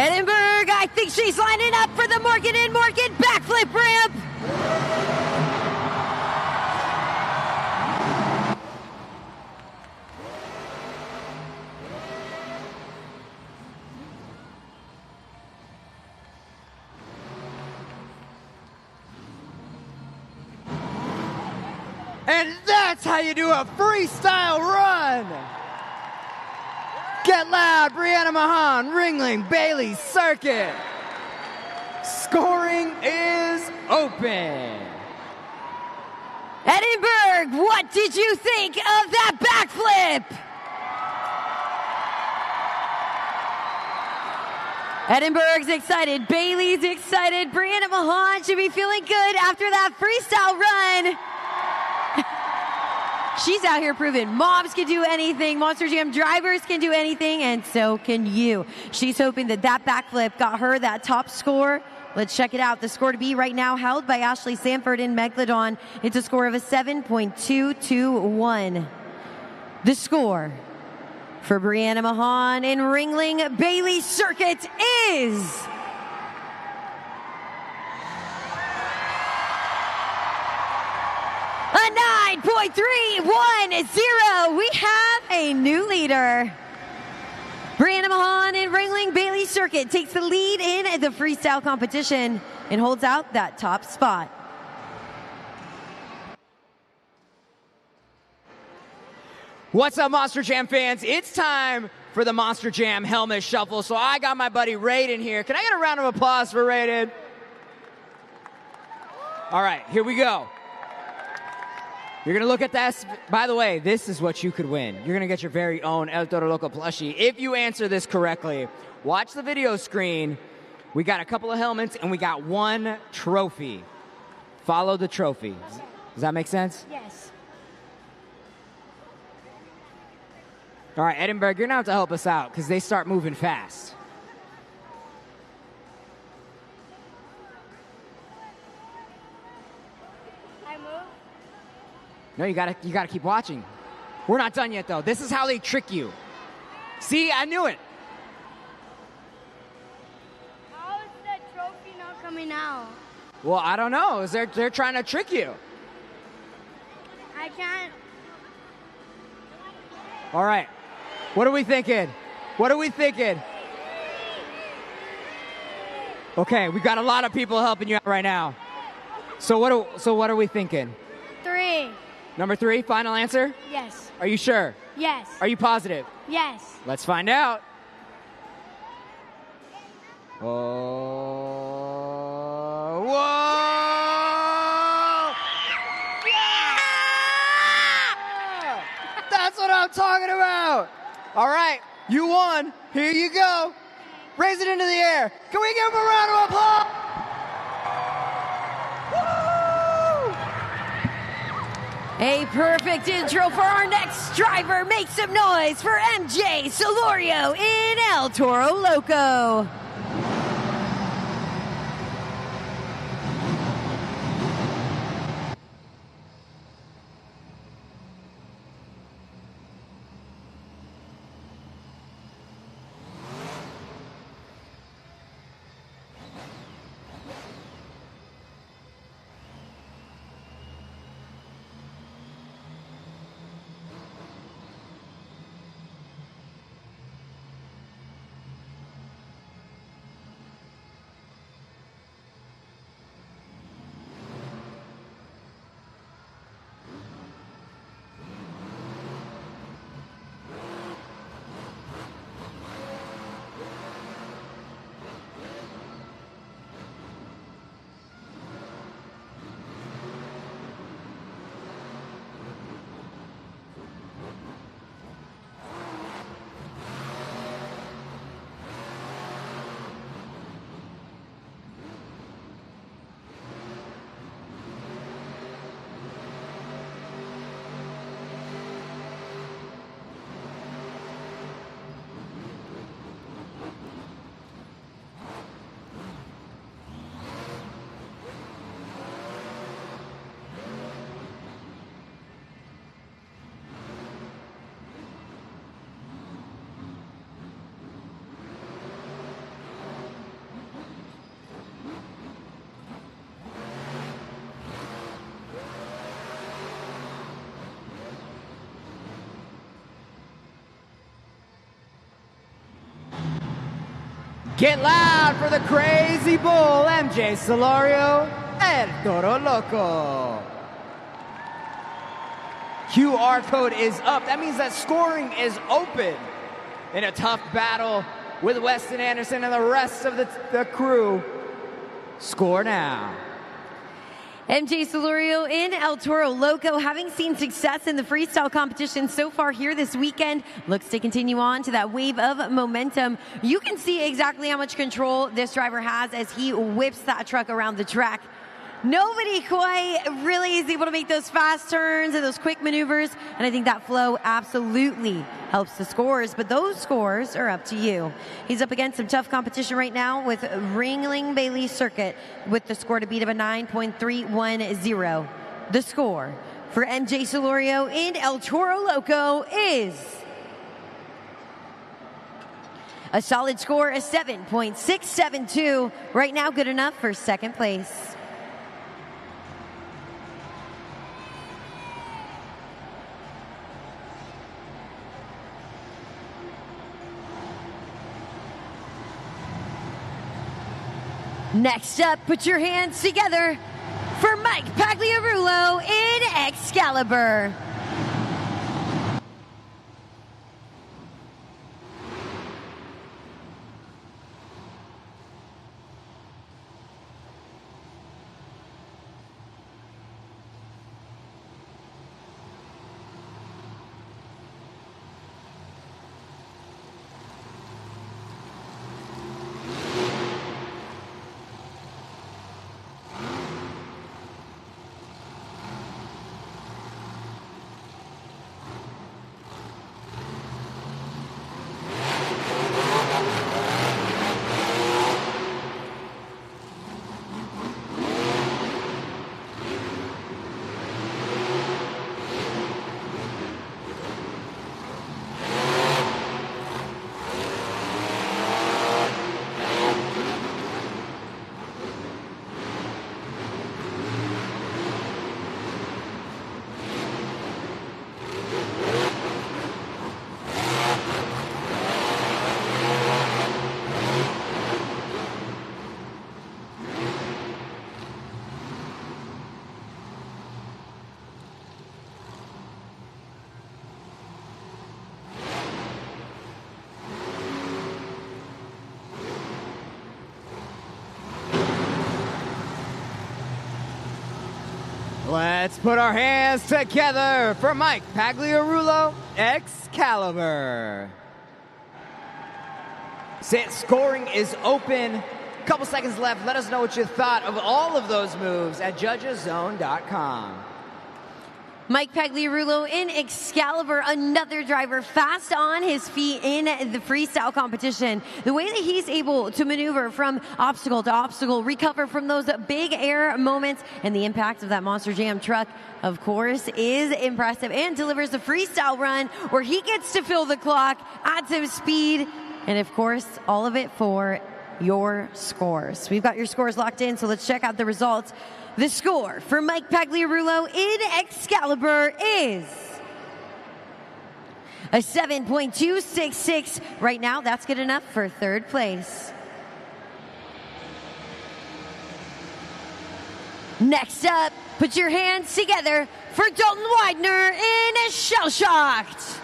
Edinburg, I think she's lining up for the Morgan & Morgan backflip ramp. And that's how you do a freestyle run. Get loud, Brianna Mahan, Ringling, Bailey Circuit. Scoring is open. Edinburg, what did you think of that backflip? Edinburg's excited, Bailey's excited, Brianna Mahan should be feeling good after that freestyle run. She's out here proving moms can do anything, Monster Jam drivers can do anything, and so can you. She's hoping that that backflip got her that top score. Let's check it out. The score to be right now held by Ashley Sanford in Megalodon. It's a score of a 7.221. The score for Brianna Mahan in Ringling Bailey Circuit is... a 9.310. We have a new leader. Brianna Mahan in Ringling Bailey Circuit takes the lead in the freestyle competition and holds out that top spot. What's up, Monster Jam fans? It's time for the Monster Jam helmet shuffle. So I got my buddy Raiden here. Can I get a round of applause for Raiden? All right, here we go. You're going to look at this. By the way, this is what you could win. You're going to get your very own El Toro Loco plushie if you answer this correctly. Watch the video screen. We got a couple of helmets, and we got one trophy. Follow the trophy. Does that make sense? Yes. All right, Edinburg, you're going to have to help us out because they start moving fast. I move. No, you gotta keep watching. We're not done yet, though. This is how they trick you. See, I knew it. How is the trophy not coming out? Well, I don't know. They're trying to trick you. I can't. All right. What are we thinking? What are we thinking? Okay, we got a lot of people helping you out right now. So what are we thinking? 3. Number 3, final answer? Yes. Are you sure? Yes. Are you positive? Yes. Let's find out. Oh, whoa! Yeah! That's what I'm talking about. All right, you won. Here you go. Raise it into the air. Can we give him a round of applause? A perfect intro for our next driver. Make some noise for MJ Solorio in El Toro Loco. Get loud for the crazy bull, MJ Solorio, El Toro Loco. QR code is up. That means that scoring is open in a tough battle with Weston Anderson and the rest of the crew. Score now. MJ Solorio in El Toro Loco, having seen success in the freestyle competition so far here this weekend, looks to continue on to that wave of momentum. You can see exactly how much control this driver has as he whips that truck around the track. Nobody quite really is able to make those fast turns and those quick maneuvers, and I think that flow absolutely helps the scores, but those scores are up to you. He's up against some tough competition right now with Ringling Bailey Circuit with the score to beat of a 9.310. The score for MJ Solorio in El Toro Loco is a solid score, a 7.672. Right now, good enough for second place. Next up, put your hands together for Mike Pagliarulo in Excalibur. Let's put our hands together for Mike Pagliarulo, Excalibur. Scoring is open. Couple seconds left. Let us know what you thought of all of those moves at judgeszone.com. Mike Pagliarulo in Excalibur, another driver fast on his feet in the freestyle competition. The way that he's able to maneuver from obstacle to obstacle, recover from those big air moments, and the impact of that Monster Jam truck, of course, is impressive, and delivers a freestyle run where he gets to fill the clock, add some speed, and of course, all of it for your scores. We've got your scores locked in, so let's check out the results. The score for Mike Pagliarulo in Excalibur is a 7.266. Right now, that's good enough for third place. Next up, put your hands together for Dalton Widener in Shell Shocked.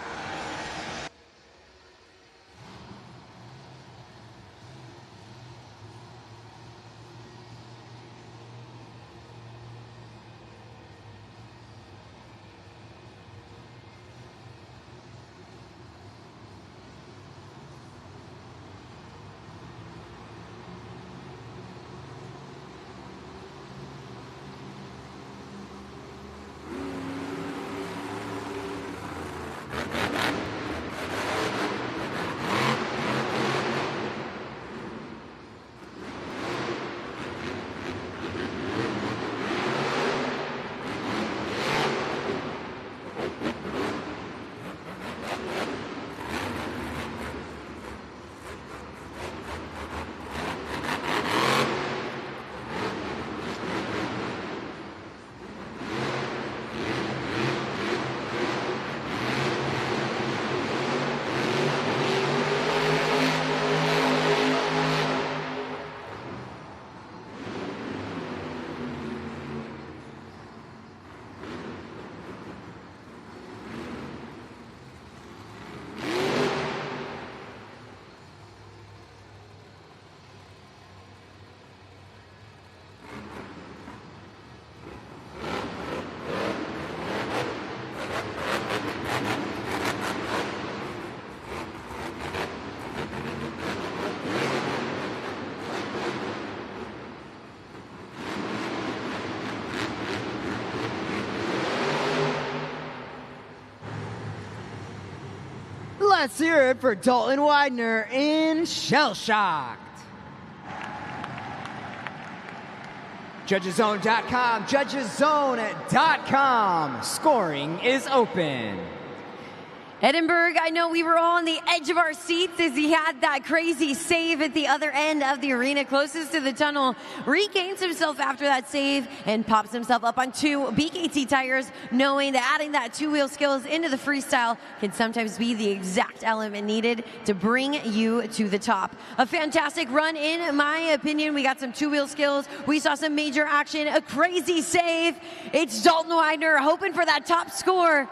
Let's hear it for Dalton Widener in Shell Shocked. Judgeszone.com, Judgeszone.com. Scoring is open. Edinburg, I know we were all on the edge of our seats as he had that crazy save at the other end of the arena closest to the tunnel. Regains himself after that save and pops himself up on 2 BKT tires, knowing that adding that 2-wheel skills into the freestyle can sometimes be the exact element needed to bring you to the top. A fantastic run in my opinion. We got some 2-wheel skills. We saw some major action, a crazy save. It's Dalton Widener hoping for that top score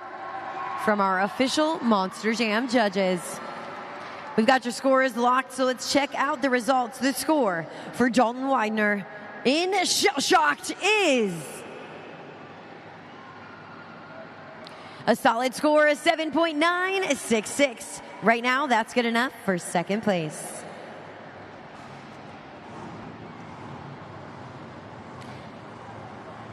from our official Monster Jam judges. We've got your scores locked, so let's check out the results. The score for Dalton Widener in Shell Shocked is a solid score of 7.966. Right now, that's good enough for second place.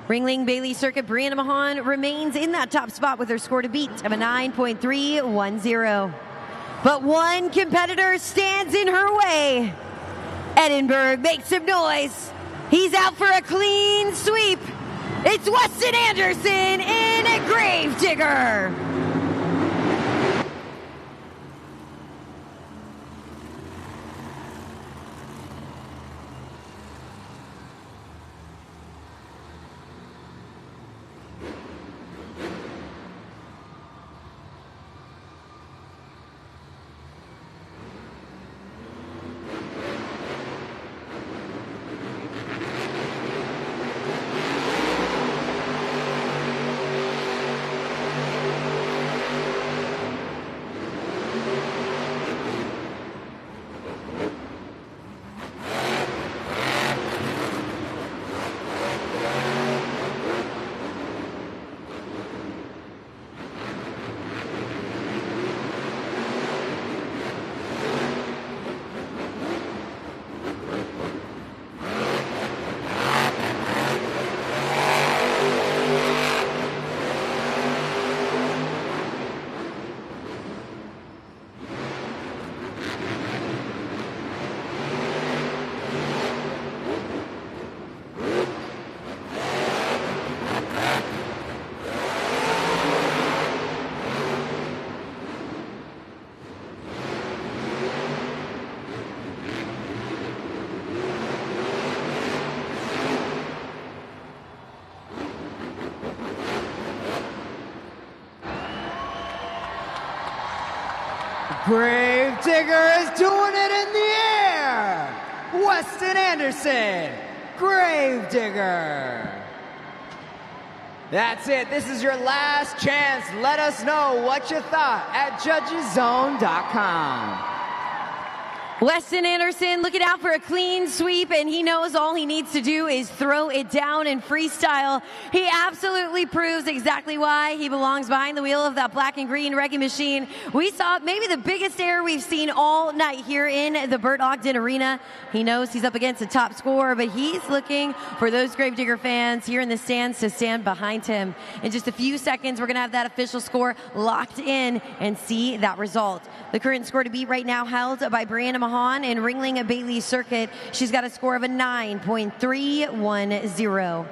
Ringling Bailey Circuit, Brianna Mahan remains in that top spot with her score to beat of a 9.310. But one competitor stands in her way. Edinburg makes some noise. He's out for a clean sweep. It's Weston Anderson in Gravedigger. Gravedigger is doing it in the air. Weston Anderson, Gravedigger. That's it. This is your last chance. Let us know what you thought at Judgeszone.com. Weston Anderson looking out for a clean sweep, and he knows all he needs to do is throw it down in freestyle. He absolutely proves exactly why he belongs behind the wheel of that black and green wrecking machine. We saw maybe the biggest error we've seen all night here in the Burt Ogden Arena. He knows he's up against a top scorer, but he's looking for those Gravedigger fans here in the stands to stand behind him. In just a few seconds, we're going to have that official score locked in and see that result. The current score to beat right now held by Brianna Mahan in Ringling Bailey Circuit. She's got a score of a 9.310.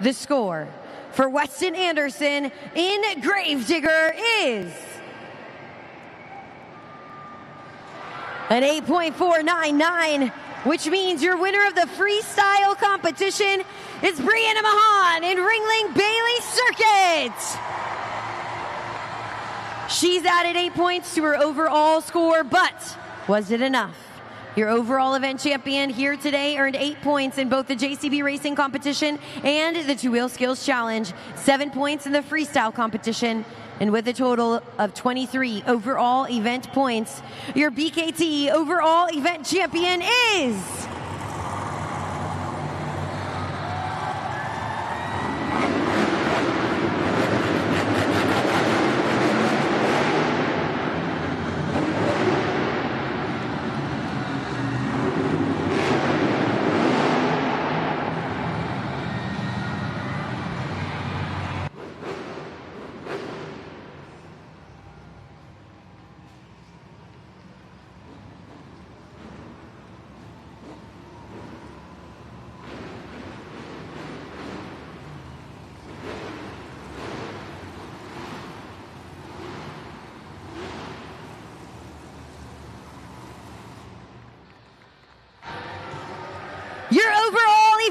The score for Weston Anderson in Gravedigger is an 8.499, which means your winner of the freestyle competition is Brianna Mahan in Ringling Bailey Circuit. She's added 8 points to her overall score, but was it enough? Your overall event champion here today earned 8 points in both the JCB Racing competition and the Two-Wheel Skills Challenge, 7 points in the freestyle competition, and with a total of 23 overall event points, your BKT overall event champion is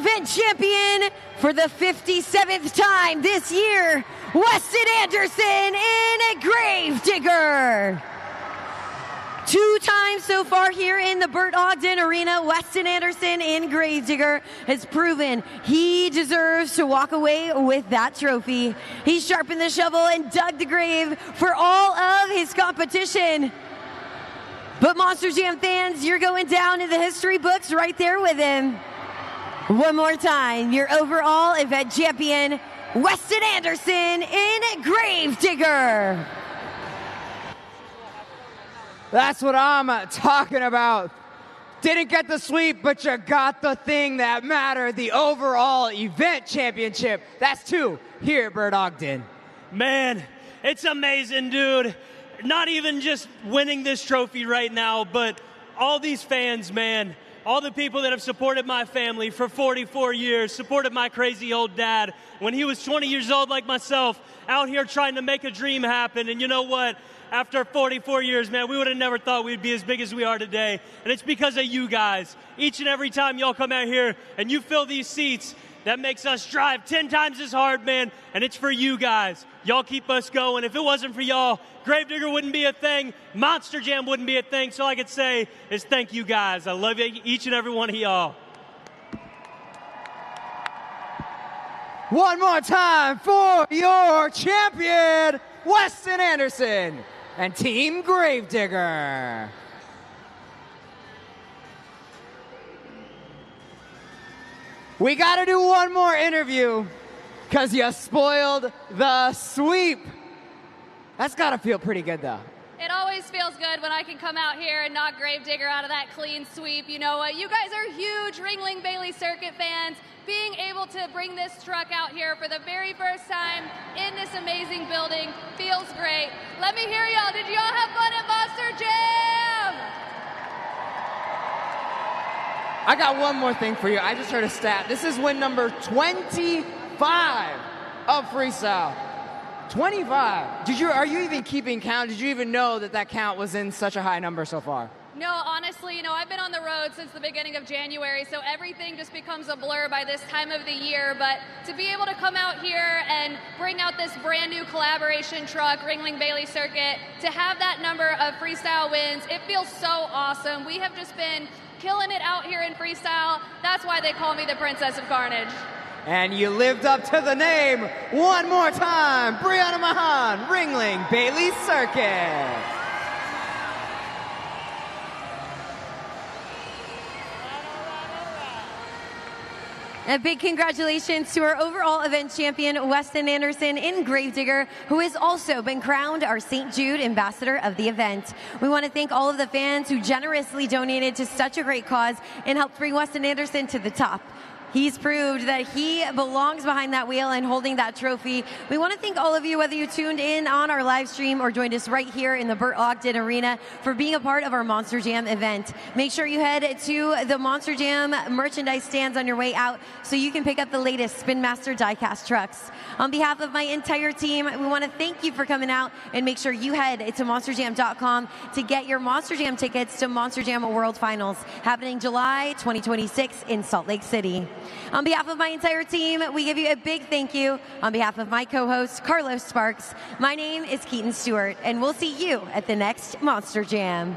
event champion for the 57th time this year, Weston Anderson in Gravedigger. 2 times so far here in the Burt Ogden Arena, Weston Anderson in Gravedigger has proven he deserves to walk away with that trophy. He sharpened the shovel and dug the grave for all of his competition. But Monster Jam fans, you're going down in the history books right there with him. One more time, your overall event champion, Weston Anderson in Gravedigger. That's what I'm talking about. Didn't get the sweep, but you got the thing that mattered, the overall event championship. That's 2 here at Burt Ogden. Man, it's amazing, dude. Not even just winning this trophy right now, but all these fans, man. All the people that have supported my family for 44 years, supported my crazy old dad when he was 20 years old like myself, out here trying to make a dream happen. And you know what? After 44 years, man, we would have never thought we'd be as big as we are today. And it's because of you guys. Each and every time y'all come out here and you fill these seats, that makes us drive 10 times as hard, man. And it's for you guys. Y'all keep us going. If it wasn't for y'all, Gravedigger wouldn't be a thing. Monster Jam wouldn't be a thing. So all I could say is thank you guys. I love you, each and every one of y'all. One more time for your champion, Weston Anderson and Team Gravedigger. We got to do one more interview because you spoiled the sweep. That's got to feel pretty good, though. It always feels good when I can come out here and knock Gravedigger out of that clean sweep. You know what? You guys are huge Ringling Bailey Circuit fans. Being able to bring this truck out here for the very first time in this amazing building feels great. Let me hear y'all. Did y'all have fun at Monster Jam? I got one more thing for you. I just heard a stat. This is win number 25 of freestyle. 25. Are you even keeping count? Did you even know that count was in such a high number so far? No, honestly, I've been on the road since the beginning of January, so everything just becomes a blur by this time of the year. But to be able to come out here and bring out this brand new collaboration truck, Ringling Bailey Circuit, to have that number of freestyle wins, it feels so awesome. We have just been killing it out here in freestyle. That's why they call me the Princess of Carnage. And you lived up to the name one more time. Brianna Mahan, Ringling Bailey Circuit. A big congratulations to our overall event champion, Weston Anderson in Gravedigger, who has also been crowned our St. Jude Ambassador of the event. We want to thank all of the fans who generously donated to such a great cause and helped bring Weston Anderson to the top. He's proved that he belongs behind that wheel and holding that trophy. We want to thank all of you, whether you tuned in on our live stream or joined us right here in the Burt Ogden Arena, for being a part of our Monster Jam event. Make sure you head to the Monster Jam merchandise stands on your way out so you can pick up the latest Spin Master diecast trucks. On behalf of my entire team, we want to thank you for coming out, and make sure you head to monsterjam.com to get your Monster Jam tickets to Monster Jam World Finals, happening July 2026 in Salt Lake City. On behalf of my entire team, we give you a big thank you. On behalf of my co-host, Carlos Sparks, my name is Keaton Stewart, and we'll see you at the next Monster Jam.